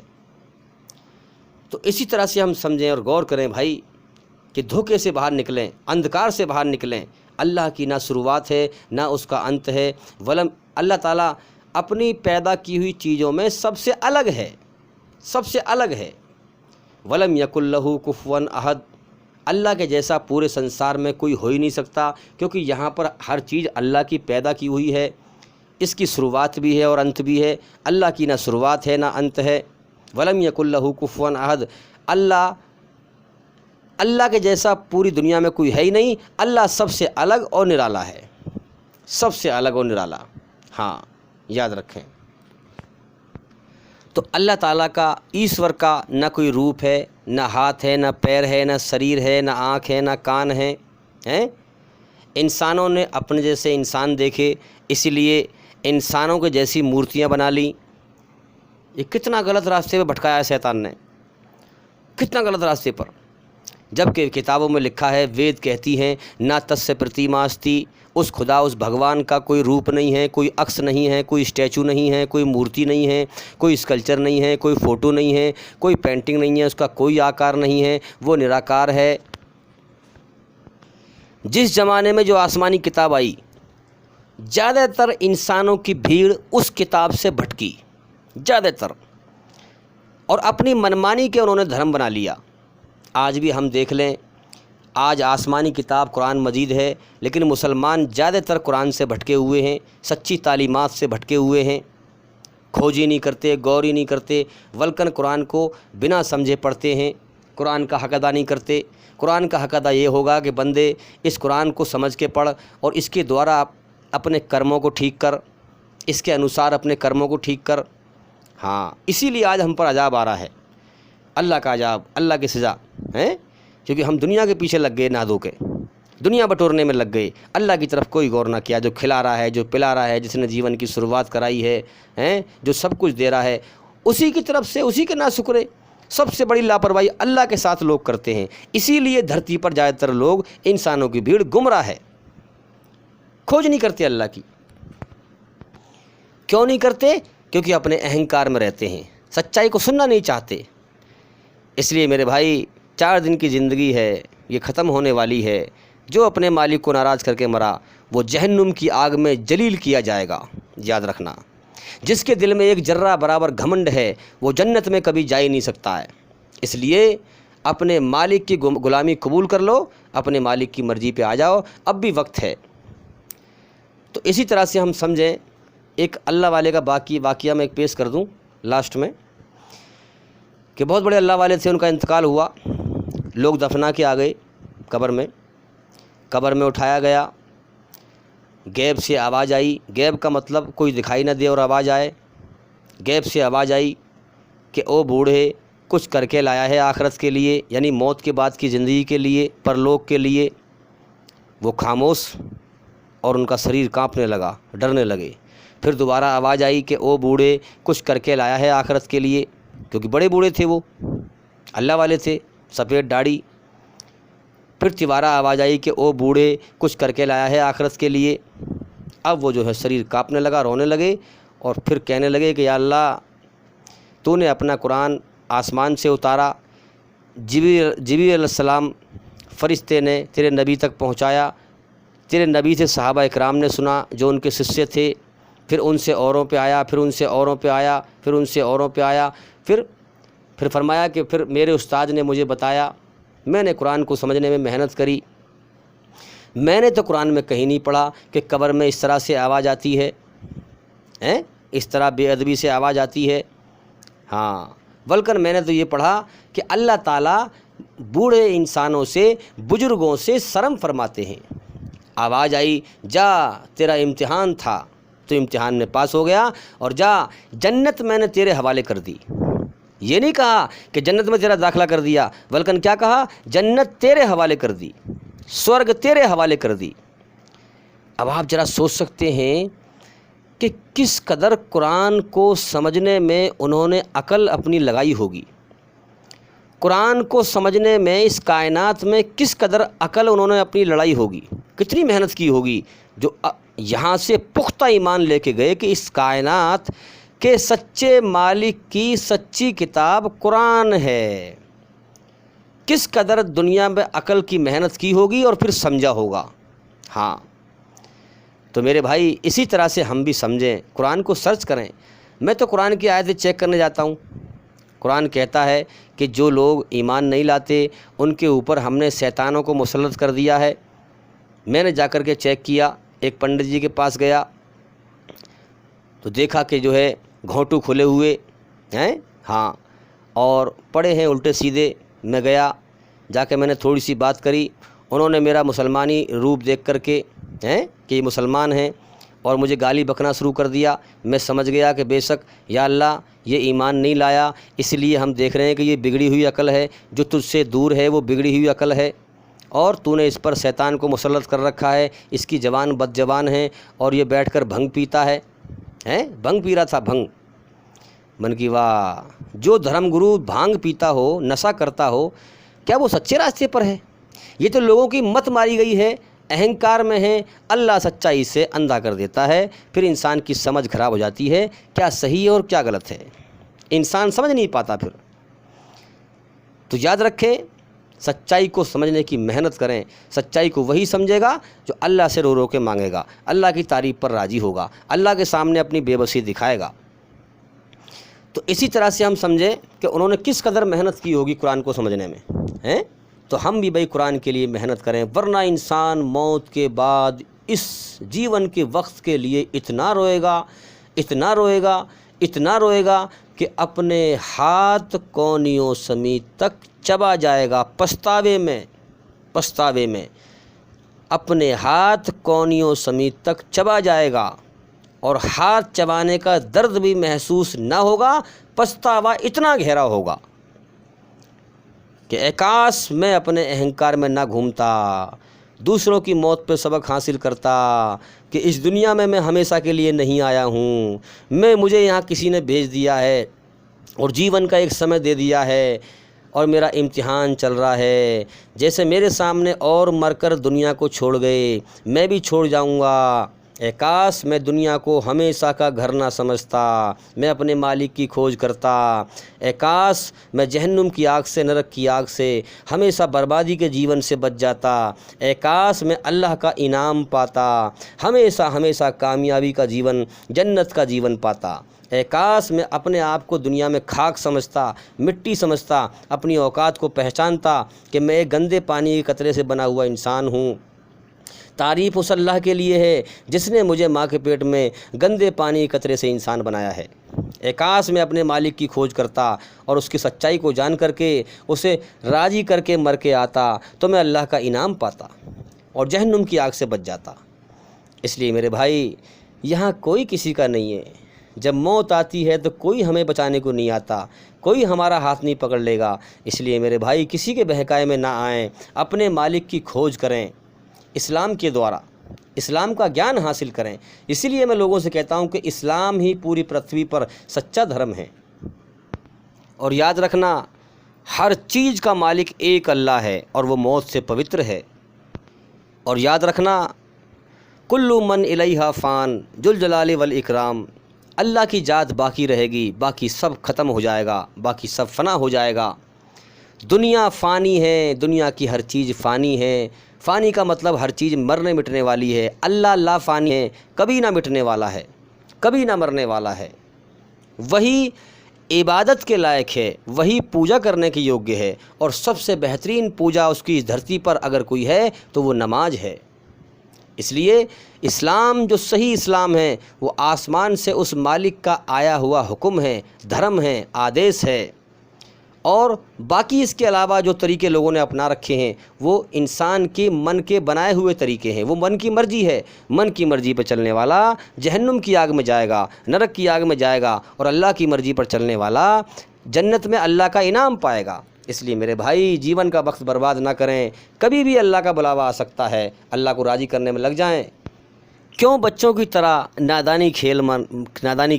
تو اسی طرح سے ہم سمجھیں اور غور کریں بھائی کہ دھوکے سے باہر نکلیں، اندھکار سے باہر نکلیں۔ اللہ کی نہ شروعات ہے نہ اس کا انت ہے، اللہ تعالیٰ اپنی پیدا کی ہوئی چیزوں میں سب سے الگ ہے، سب سے الگ ہے۔ وَلَمْ يَكُنْ لَهُ كُفُوًا أَحَدٌ، اللہ کے جیسا پورے سنسار میں کوئی ہو ہی نہیں سکتا، کیونکہ یہاں پر ہر چیز اللہ کی پیدا کی ہوئی ہے، اس کی شروعات بھی ہے اور انت بھی ہے۔ اللہ کی نہ شروعات ہے نہ انت ہے۔ وَلَمْ يَكُنْ لَهُ كُفُوًا أَحَدٌ، اللہ کے جیسا پوری دنیا میں کوئی ہے ہی نہیں۔ اللہ سب سے الگ اور نرالا ہے، سب سے الگ اور نرالا، ہاں یاد رکھیں۔ تو اللہ تعالیٰ کا، ایشور کا نہ کوئی روپ ہے، نہ ہاتھ ہے، نہ پیر ہے، نہ شریر ہے، نہ آنکھ ہے، نہ کان ہے۔ انسانوں نے اپنے جیسے انسان دیکھے، اسی لیے انسانوں کے جیسی مورتیاں بنا لی۔ یہ کتنا غلط راستے پہ بھٹکایا ہے شیطان نے، کتنا غلط راستے پر، جبکہ کتابوں میں لکھا ہے، وید کہتی ہیں نہ تس پرتیماستی، اس خدا، اس بھگوان کا کوئی روپ نہیں ہے، کوئی عکس نہیں ہے، کوئی اسٹیچو نہیں ہے، کوئی مورتی نہیں ہے، کوئی اسکلچر نہیں ہے، کوئی فوٹو نہیں ہے، کوئی پینٹنگ نہیں ہے، اس کا کوئی آکار نہیں ہے، وہ نراکار ہے۔ جس زمانے میں جو آسمانی کتاب آئی، زیادہ تر انسانوں کی بھیڑ اس کتاب سے بھٹکی، زیادہ تر، اور اپنی منمانی کے انہوں نے دھرم بنا لیا۔ آج بھی ہم دیکھ لیں، آج آسمانی کتاب قرآن مجید ہے، لیکن مسلمان زیادہ تر قرآن سے بھٹکے ہوئے ہیں، سچی تعلیمات سے بھٹکے ہوئے ہیں، کھوج ہی نہیں کرتے، غور ہی نہیں کرتے، بلکہ قرآن کو بنا سمجھے پڑھتے ہیں، قرآن کا حق ادا نہیں کرتے۔ قرآن کا حق ادا یہ ہوگا کہ بندے اس قرآن کو سمجھ کے پڑھ اور اس کے دوارا اپنے کرموں کو ٹھیک کر، اس کے انوسار اپنے کرموں کو ٹھیک کر۔ ہاں، اسی لیے آج ہم پر عذاب آ رہا ہے، اللہ کا عذاب، اللہ کی سزا ہے، کیونکہ ہم دنیا کے پیچھے لگ گئے، نادو کے دنیا بٹورنے میں لگ گئے، اللہ کی طرف کوئی غور نہ کیا۔ جو کھلا رہا ہے، جو پلا رہا ہے، جس نے جیون کی شروعات کرائی ہے، جو سب کچھ دے رہا ہے، اسی کی طرف سے، اسی کے نا شکرے۔ سب سے بڑی لاپرواہی اللہ کے ساتھ لوگ کرتے ہیں، اسی لیے دھرتی پر زیادہ تر لوگ، انسانوں کی بھیڑ گمراہ ہے، کھوج نہیں کرتے اللہ کی۔ کیوں نہیں کرتے؟ کیونکہ اپنے اہنکار میں رہتے ہیں، سچائی کو سننا نہیں چاہتے۔ اس لیے میرے بھائی، 4 دن کی زندگی ہے، یہ ختم ہونے والی ہے۔ جو اپنے مالک کو ناراض کر کے مرا، وہ جہنم کی آگ میں جلیل کیا جائے گا، یاد رکھنا۔ جس کے دل میں ایک ذرہ برابر گھمنڈ ہے، وہ جنت میں کبھی جا ہی نہیں سکتا ہے۔ اس لیے اپنے مالک کی غلامی قبول کر لو، اپنے مالک کی مرضی پہ آ جاؤ، اب بھی وقت ہے۔ تو اسی طرح سے ہم سمجھیں، ایک اللہ والے کا واقعہ میں ایک پیش کر دوں لاسٹ میں، کہ بہت بڑے اللہ والے تھے، ان کا انتقال ہوا، لوگ دفنا کے آ گئے قبر میں اٹھایا گیا، غیب سے آواز آئی، غیب کا مطلب کوئی دکھائی نہ دے اور آواز آئے، غیب سے آواز آئی کہ او بوڑھے، کچھ کر کے لایا ہے آخرت کے لیے، یعنی موت کے بعد کی زندگی کے لیے، پرلوک کے لیے۔ وہ خاموش، اور ان کا شریر کانپنے لگا، ڈرنے لگے۔ پھر دوبارہ آواز آئی کہ او بوڑھے، کچھ کر کے لایا ہے آخرت کے لیے، کیونکہ بڑے بوڑھے تھے، وہ اللہ والے تھے، سفید داڑھی۔ پھر دوبارہ آواز آئی کہ او بوڑھے، کچھ کر کے لایا ہے آخرت کے لیے۔ اب وہ جو ہے شریر کانپنے لگا، رونے لگے، اور پھر کہنے لگے کہ یا اللہ، تو نے اپنا قرآن آسمان سے اتارا، جبریل علیہ السلام فرشتے نے تیرے نبی تک پہنچایا، تیرے نبی سے صحابہ اکرام نے سنا جو ان کے شیشے تھے، پھر ان سے اوروں پہ آیا، پھر ان سے اوروں پہ آیا، پھر ان سے اوروں پہ آیا، پھر فرمایا کہ پھر میرے استاد نے مجھے بتایا، میں نے قرآن کو سمجھنے میں محنت کری، میں نے تو قرآن میں کہیں نہیں پڑھا کہ قبر میں اس طرح سے آواز آتی ہے، اس طرح بے ادبی سے آواز آتی ہے، ہاں بلکہ میں نے تو یہ پڑھا کہ اللہ تعالیٰ بوڑھے انسانوں سے، بزرگوں سے شرم فرماتے ہیں۔ آواز آئی، جا تیرا امتحان تھا، تو امتحان میں پاس ہو گیا، اور جا جنت میں نے تیرے حوالے کر دی۔ یہ نہیں کہا کہ جنت میں تیرا داخلہ کر دیا، بلکہ کیا کہا؟ جنت تیرے حوالے کر دی، سورگ تیرے حوالے کر دی۔ اب آپ ذرا سوچ سکتے ہیں کہ کس قدر قرآن کو سمجھنے میں انہوں نے عقل اپنی لگائی ہوگی، قرآن کو سمجھنے میں اس کائنات میں کس قدر عقل انہوں نے اپنی لڑائی ہوگی، کتنی محنت کی ہوگی، جو یہاں سے پختہ ایمان لے کے گئے کہ اس کائنات کے سچے مالک کی سچی کتاب قرآن ہے۔ کس قدر دنیا میں عقل کی محنت کی ہوگی اور پھر سمجھا ہوگا۔ ہاں تو میرے بھائی اسی طرح سے ہم بھی سمجھیں، قرآن کو سرچ کریں۔ میں تو قرآن کی آیتیں چیک کرنے جاتا ہوں۔ قرآن کہتا ہے کہ جو لوگ ایمان نہیں لاتے ان کے اوپر ہم نے شیطانوں کو مسلط کر دیا ہے۔ میں نے جا کر کے چیک کیا، ایک پنڈت جی کے پاس گیا تو دیکھا کہ جو ہے گھونٹو کھلے ہوئے ہیں، ہاں، اور پڑے ہیں الٹے سیدھے۔ میں گیا، جا کے میں نے تھوڑی سی بات کری، انہوں نے میرا مسلمانی روپ دیکھ کر کے کہ یہ مسلمان ہیں اور مجھے گالی بکنا شروع کر دیا۔ میں سمجھ گیا کہ بے شک یا اللہ یہ ایمان نہیں لایا، اس لیے ہم دیکھ رہے ہیں کہ یہ بگڑی ہوئی عقل ہے، جو تجھ سے دور ہے وہ بگڑی ہوئی عقل ہے، اور تو نے اس پر شیطان کو مسلط کر رکھا ہے، اس کی زبان بد زبان ہے، اور یہ بیٹھ کر بھنگ پیتا ہے، بھنگ پی رہا تھا، بھنگ۔ من کی واہ، جو دھرم گرو بھانگ پیتا ہو، نشہ کرتا ہو، کیا وہ سچے راستے پر ہے؟ یہ تو لوگوں کی مت ماری گئی ہے، اہنکار میں ہے، اللہ سچائی سے اندھا کر دیتا ہے، پھر انسان کی سمجھ خراب ہو جاتی ہے، کیا صحیح ہے اور کیا غلط ہے، انسان سمجھ نہیں پاتا پھر۔ تو یاد رکھیں، سچائی کو سمجھنے کی محنت کریں۔ سچائی کو وہی سمجھے گا جو اللہ سے رو رو کے مانگے گا، اللہ کی تعریف پر راضی ہوگا، اللہ کے سامنے اپنی بے بسی دکھائے گا۔ تو اسی طرح سے ہم سمجھیں کہ انہوں نے کس قدر محنت کی ہوگی قرآن کو سمجھنے میں، تو ہم بھی بھائی قرآن کے لیے محنت کریں، ورنہ انسان موت کے بعد اس جیون کے وقت کے لیے اتنا روئے گا، اتنا روئے گا، اتنا روئے گا کہ اپنے ہاتھ کونیوں سمیت تک چبا جائے گا، پچھتاوے میں اپنے ہاتھ کونیوں سمیت تک چبا جائے گا، اور ہاتھ چبانے کا درد بھی محسوس نہ ہوگا، پچھتاوا اتنا گہرا ہوگا کہ اے کاش میں اپنے اہنکار میں نہ گھومتا، دوسروں کی موت پہ سبق حاصل کرتا کہ اس دنیا میں میں ہمیشہ کے لیے نہیں آیا ہوں، مجھے یہاں کسی نے بھیج دیا ہے اور جیون کا ایک سمے دے دیا ہے، اور میرا امتحان چل رہا ہے، جیسے میرے سامنے اور مر کر دنیا کو چھوڑ گئے میں بھی چھوڑ جاؤں گا، اے کاش میں دنیا کو ہمیشہ کا گھر نہ سمجھتا، میں اپنے مالک کی کھوج کرتا، اے کاش میں جہنم کی آگ سے، نرک کی آگ سے، ہمیشہ بربادی کے جیون سے بچ جاتا، اے کاش میں اللہ کا انعام پاتا، ہمیشہ کامیابی کا جیون، جنت کا جیون پاتا، اے کاش میں اپنے آپ کو دنیا میں خاک سمجھتا، مٹی سمجھتا، اپنی اوقات کو پہچانتا کہ میں ایک گندے پانی کے قطرے سے بنا ہوا انسان ہوں۔ تعریف اس اللہ کے لیے ہے جس نے مجھے ماں کے پیٹ میں گندے پانی کے قطرے سے انسان بنایا ہے۔ اے کاش میں اپنے مالک کی کھوج کرتا اور اس کی سچائی کو جان کر کے اسے راضی کر کے مر کے آتا تو میں اللہ کا انعام پاتا اور جہنم کی آگ سے بچ جاتا۔ اس لیے میرے بھائی یہاں کوئی کسی کا نہیں ہے، جب موت آتی ہے تو کوئی ہمیں بچانے کو نہیں آتا، کوئی ہمارا ہاتھ نہیں پکڑ لے گا۔ اس لیے میرے بھائی کسی کے بہکائے میں نہ آئیں، اپنے مالک کی کھوج کریں، اسلام کے دوارا اسلام کا گیان حاصل کریں۔ اسی لیے میں لوگوں سے کہتا ہوں کہ اسلام ہی پوری پرتھوی پر سچا دھرم ہے، اور یاد رکھنا ہر چیز کا مالک ایک اللہ ہے اور وہ موت سے پوتر ہے، اور یاد رکھنا کل من الیہا فان ذل جلال والاکرام، اللہ کی ذات باقی رہے گی، باقی سب ختم ہو جائے گا، باقی سب فنا ہو جائے گا۔ دنیا فانی ہے، دنیا کی ہر چیز فانی ہے۔ فانی کا مطلب ہر چیز مرنے مٹنے والی ہے۔ اللہ لا فانی ہے، کبھی نہ مٹنے والا ہے، کبھی نہ مرنے والا ہے۔ وہی عبادت کے لائق ہے، وہی پوجا کرنے کے یوگیہ ہے، اور سب سے بہترین پوجا اس کی اس دھرتی پر اگر کوئی ہے تو وہ نماز ہے۔ اس لیے اسلام جو صحیح اسلام ہے وہ آسمان سے اس مالک کا آیا ہوا حکم ہے، دھرم ہے، آدیش ہے۔ اور باقی اس کے علاوہ جو طریقے لوگوں نے اپنا رکھے ہیں وہ انسان کے من کے بنائے ہوئے طریقے ہیں، وہ من کی مرضی ہے۔ من کی مرضی پہ چلنے والا جہنم کی آگ میں جائے گا، نرک کی آگ میں جائے گا، اور اللہ کی مرضی پر چلنے والا جنت میں اللہ کا انعام پائے گا۔ اس لیے میرے بھائی جیون کا وقت برباد نہ کریں، کبھی بھی اللہ کا بلاوا آ سکتا ہے، اللہ کو راضی کرنے میں لگ جائیں۔ کیوں بچوں کی طرح نادانی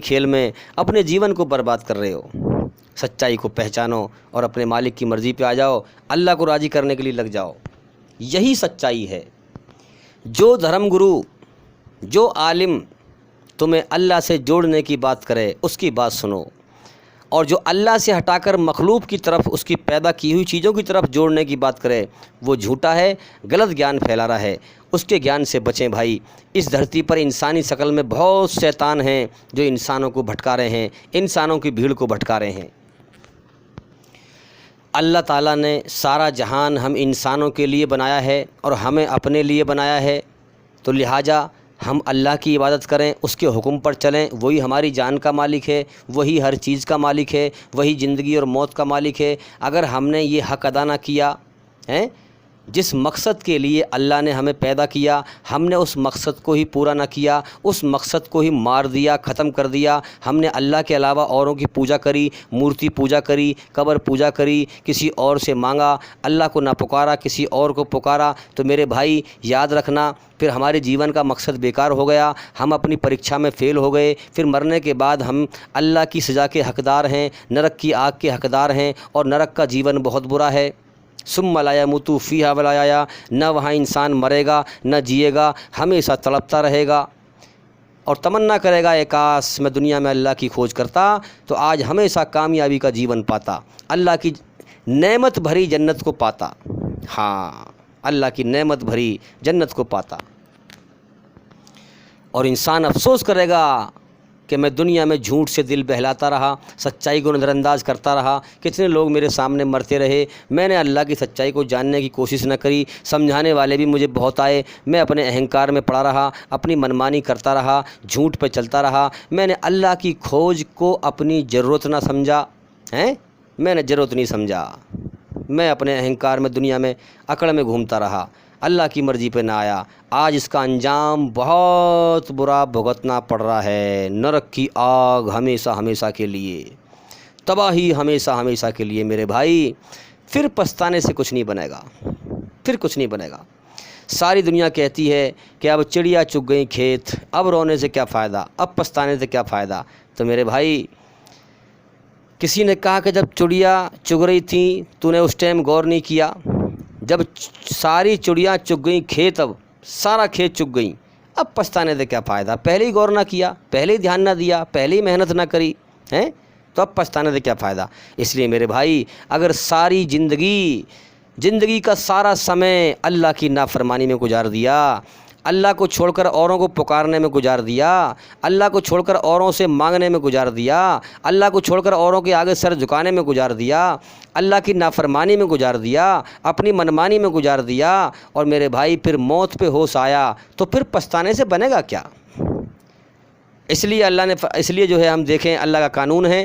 کھیل میں اپنے جیون کو برباد کر رہے ہو؟ سچائی کو پہچانو اور اپنے مالک کی مرضی پہ آ جاؤ، اللہ کو راضی کرنے کے لیے لگ جاؤ۔ یہی سچائی ہے۔ جو دھرم گرو، جو عالم تمہیں اللہ سے جوڑنے کی بات کرے اس کی بات سنو، اور جو اللہ سے ہٹا کر مخلوق کی طرف، اس کی پیدا کی ہوئی چیزوں کی طرف جوڑنے کی بات کرے وہ جھوٹا ہے، غلط گیان پھیلا رہا ہے۔ اس کے گیان سے بچیں بھائی۔ اس دھرتی پر انسانی شکل میں بہت شیطان ہیں جو انسانوں کو بھٹکا رہے ہیں، انسانوں کی بھیڑ کو بھٹکا رہے ہیں۔ اللہ تعالیٰ نے سارا جہان ہم انسانوں کے لیے بنایا ہے اور ہمیں اپنے لیے بنایا ہے، تو لہٰذا ہم اللہ کی عبادت کریں، اس کے حکم پر چلیں۔ وہی ہماری جان کا مالک ہے، وہی ہر چیز کا مالک ہے، وہی زندگی اور موت کا مالک ہے۔ اگر ہم نے یہ حق ادا نہ کیا ہے، جس مقصد کے لیے اللہ نے ہمیں پیدا کیا، ہم نے اس مقصد کو ہی پورا نہ کیا، اس مقصد کو ہی مار دیا، ختم کر دیا۔ ہم نے اللہ کے علاوہ اوروں کی پوجا کری، مورتی پوجا کری، قبر پوجا کری، کسی اور سے مانگا، اللہ کو نہ پکارا، کسی اور کو پکارا، تو میرے بھائی یاد رکھنا پھر ہمارے جیون کا مقصد بیکار ہو گیا، ہم اپنی پریکشا میں فیل ہو گئے، پھر مرنے کے بعد ہم اللہ کی سزا کے حقدار ہیں، نرک کی آگ کے حقدار ہیں، اور نرک کا جیون بہت برا ہے۔ ثم لا يموت فيها ولا يحيا، نہ وہاں انسان مرے گا نہ جیے گا، ہمیشہ تڑپتا رہے گا اور تمنا کرے گا، کاش میں دنیا میں اللہ کی کھوج کرتا تو آج ہمیشہ کامیابی کا جیون پاتا، اللہ کی نعمت بھری جنت کو پاتا۔ ہاں، اللہ کی نعمت بھری جنت کو پاتا۔ اور انسان افسوس کرے گا کہ میں دنیا میں جھوٹ سے دل بہلاتا رہا، سچائی کو نظر انداز کرتا رہا، کتنے لوگ میرے سامنے مرتے رہے، میں نے اللہ کی سچائی کو جاننے کی کوشش نہ کری، سمجھانے والے بھی مجھے بہت آئے، میں اپنے اہنکار میں پڑا رہا، اپنی منمانی کرتا رہا، جھوٹ پہ چلتا رہا، میں نے اللہ کی کھوج کو اپنی ضرورت نہ سمجھا، میں نے ضرورت نہیں سمجھا، میں اپنے اہنکار میں دنیا میں اکڑ میں گھومتا رہا، اللہ کی مرضی پہ نہ آیا۔ آج اس کا انجام بہت برا بھگتنا پڑ رہا ہے، نرک کی آگ ہمیشہ ہمیشہ کے لیے، تباہی ہمیشہ ہمیشہ کے لیے میرے بھائی۔ پھر پچھتانے سے کچھ نہیں بنے گا، پھر کچھ نہیں بنے گا۔ ساری دنیا کہتی ہے کہ اب چڑیا چگ گئی کھیت، اب رونے سے کیا فائدہ، اب پچھتانے سے کیا فائدہ۔ تو میرے بھائی کسی نے کہا کہ جب چڑیا چگ رہی تھیں تو نے اس ٹائم غور نہیں کیا، جب ساری چڑیاں چگ گئیں کھیت، اب سارا کھیت چگ گئیں، اب پچھتانے سے کیا فائدہ، پہلے ہی غور نہ کیا، پہلے ہی دھیان نہ دیا، پہلے ہی محنت نہ کری تو اب پچھتانے سے کیا فائدہ۔ اس لیے میرے بھائی اگر ساری زندگی کا سارا سمے اللہ کی نافرمانی میں گزار دیا، اللہ کو چھوڑ کر اوروں کو پکارنے میں گزار دیا، اللہ کو چھوڑ کر اوروں سے مانگنے میں گزار دیا، اللہ کو چھوڑ کر اوروں کے آگے سر جھکانے میں گزار دیا، اللہ کی نافرمانی میں گزار دیا، اپنی منمانی میں گزار دیا، اور میرے بھائی پھر موت پہ ہوش آیا تو پھر پچھتانے سے بنے گا کیا۔ اس لیے جو ہے ہم دیکھیں اللہ کا قانون ہے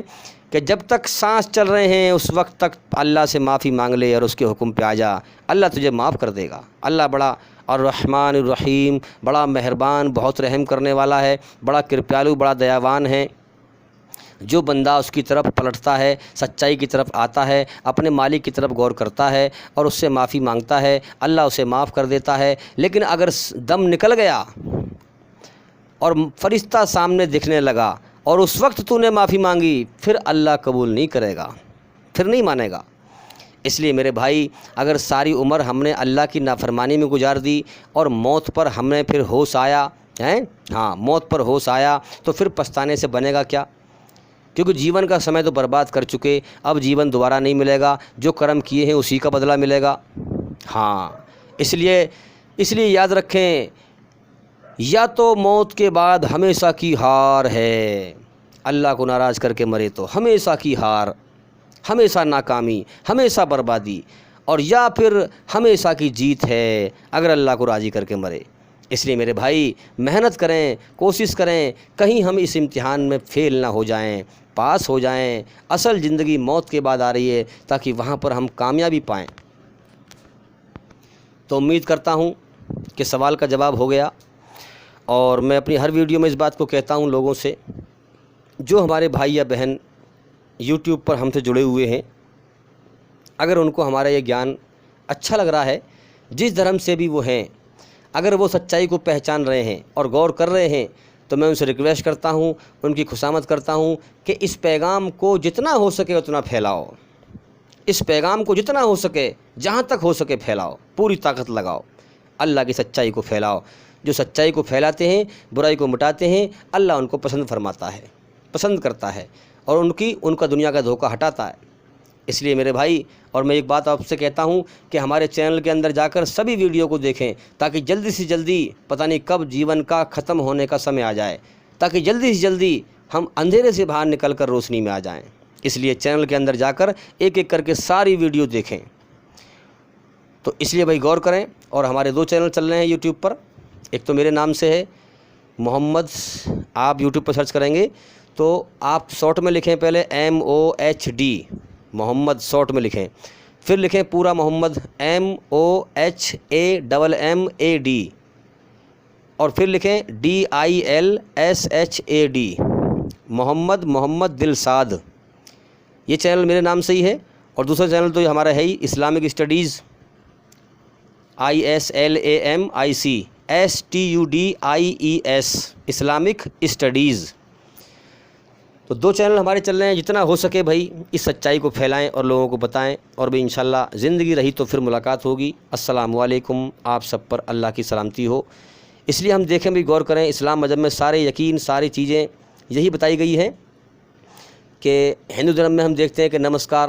کہ جب تک سانس چل رہے ہیں اس وقت تک اللہ سے معافی مانگ لے اور اس کے حکم پہ آ جا، اللہ تجھے معاف کر دے گا۔ اللہ بڑا الرحمن الرحیم، بڑا مہربان، بہت رحم کرنے والا ہے، بڑا کرپیالو، بڑا دیاوان ہے۔ جو بندہ اس کی طرف پلٹتا ہے، سچائی کی طرف آتا ہے، اپنے مالک کی طرف غور کرتا ہے اور اس سے معافی مانگتا ہے، اللہ اسے معاف کر دیتا ہے۔ لیکن اگر دم نکل گیا اور فرشتہ سامنے دکھنے لگا اور اس وقت تو نے معافی مانگی، پھر اللہ قبول نہیں کرے گا، پھر نہیں مانے گا۔ اس لیے میرے بھائی اگر ساری عمر ہم نے اللہ کی نافرمانی میں گزار دی اور موت پر ہم نے پھر ہوش آیا، موت پر ہوش آیا تو پھر پچھتانے سے بنے گا کیا۔ کیونکہ جیون کا سمے تو برباد کر چکے، اب جیون دوبارہ نہیں ملے گا، جو کرم کیے ہیں اسی کا بدلہ ملے گا۔ ہاں، اس لیے یاد رکھیں، یا تو موت کے بعد ہمیشہ کی ہار ہے، اللہ کو ناراض کر کے مرے تو ہمیشہ کی ہار، ہمیشہ ناکامی، ہمیشہ بربادی، اور یا پھر ہمیشہ کی جیت ہے اگر اللہ کو راضی کر کے مرے۔ اس لیے میرے بھائی محنت کریں، کوشش کریں، کہیں ہم اس امتحان میں فیل نہ ہو جائیں، پاس ہو جائیں۔ اصل زندگی موت کے بعد آ رہی ہے، تاکہ وہاں پر ہم کامیابی پائیں۔ تو امید کرتا ہوں کہ سوال کا جواب ہو گیا، اور میں اپنی ہر ویڈیو میں اس بات کو کہتا ہوں لوگوں سے، جو ہمارے بھائی یا بہن یوٹیوب پر ہم سے جڑے ہوئے ہیں، اگر ان کو ہمارا یہ گیان اچھا لگ رہا ہے، جس دھرم سے بھی وہ ہیں، اگر وہ سچائی کو پہچان رہے ہیں اور غور کر رہے ہیں، تو میں ان سے ریکویسٹ کرتا ہوں، ان کی خوشامد کرتا ہوں کہ اس پیغام کو جتنا ہو سکے اتنا پھیلاؤ، اس پیغام کو جتنا ہو سکے، جہاں تک ہو سکے پھیلاؤ، پوری طاقت لگاؤ، اللہ کی سچائی کو پھیلاؤ۔ جو سچائی کو پھیلاتے ہیں، برائی کو مٹاتے ہیں، اللہ ان کو پسند فرماتا ہے، پسند کرتا ہے، اور ان کا دنیا کا دھوکہ ہٹاتا ہے۔ اس لیے میرے بھائی، اور میں ایک بات آپ سے کہتا ہوں کہ ہمارے چینل کے اندر جا کر سبھی ویڈیو کو دیکھیں، تاکہ جلدی سے جلدی، پتہ نہیں کب جیون کا ختم ہونے کا سمے آ جائے، تاکہ جلدی سے جلدی ہم اندھیرے سے باہر نکل کر روشنی میں آ جائیں۔ اس لیے چینل کے اندر جا کر ایک ایک کر کے ساری ویڈیو دیکھیں۔ تو اس لیے بھائی غور کریں، اور ہمارے 2 چینل چل رہے ہیں یوٹیوب پر، ایک تو میرے نام سے ہے محمد، آپ یوٹیوب پر سرچ کریں گے تو آپ شارٹ میں لکھیں، پہلے MOHD محمد شارٹ میں لکھیں، پھر لکھیں پورا محمد MOHAMMAD، اور پھر لکھیں DILSHAD محمد دلشاد۔ یہ چینل میرے نام سے ہی ہے، اور دوسرا چینل تو ہمارا ہے ہی Islamic studies, ISLAMIC STUDIES Islamic studies. تو 2 چینل ہمارے چل رہے ہیں، جتنا ہو سکے بھائی اس سچائی کو پھیلائیں اور لوگوں کو بتائیں، اور بھی انشاءاللہ زندگی رہی تو پھر ملاقات ہوگی۔ السلام علیکم، آپ سب پر اللہ کی سلامتی ہو۔ اس لیے ہم دیکھیں بھی، غور کریں، اسلام مذہب میں سارے یقین، ساری چیزیں یہی بتائی گئی ہیں کہ ہندو دھرم میں ہم دیکھتے ہیں کہ نمسکار،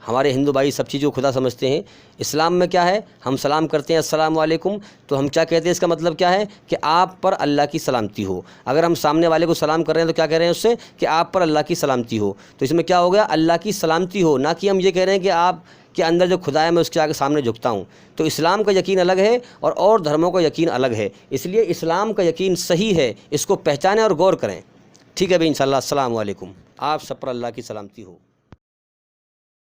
ہمارے ہندو بھائی سب چیزوں کو خدا سمجھتے ہیں۔ اسلام میں کیا ہے، ہم سلام کرتے ہیں السلام علیکم، تو ہم کیا کہتے ہیں، اس کا مطلب کیا ہے کہ آپ پر اللہ کی سلامتی ہو۔ اگر ہم سامنے والے کو سلام کر رہے ہیں تو کیا کہہ رہے ہیں اس سے، کہ آپ پر اللہ کی سلامتی ہو۔ تو اس میں کیا ہو گیا، اللہ کی سلامتی ہو، نہ کہ ہم یہ کہہ رہے ہیں کہ آپ کے اندر جو خدا ہے میں اس کے آگے سامنے جھکتا ہوں۔ تو اسلام کا یقین الگ ہے، اور دھرموں کا یقین الگ ہے، اس لیے اسلام کا یقین صحیح ہے، اس کو پہچانیں اور غور کریں۔ ٹھیک ہے بھائی، انشاءاللہ السلام علیکم، آپ سب پر اللہ کی سلامتی ہو۔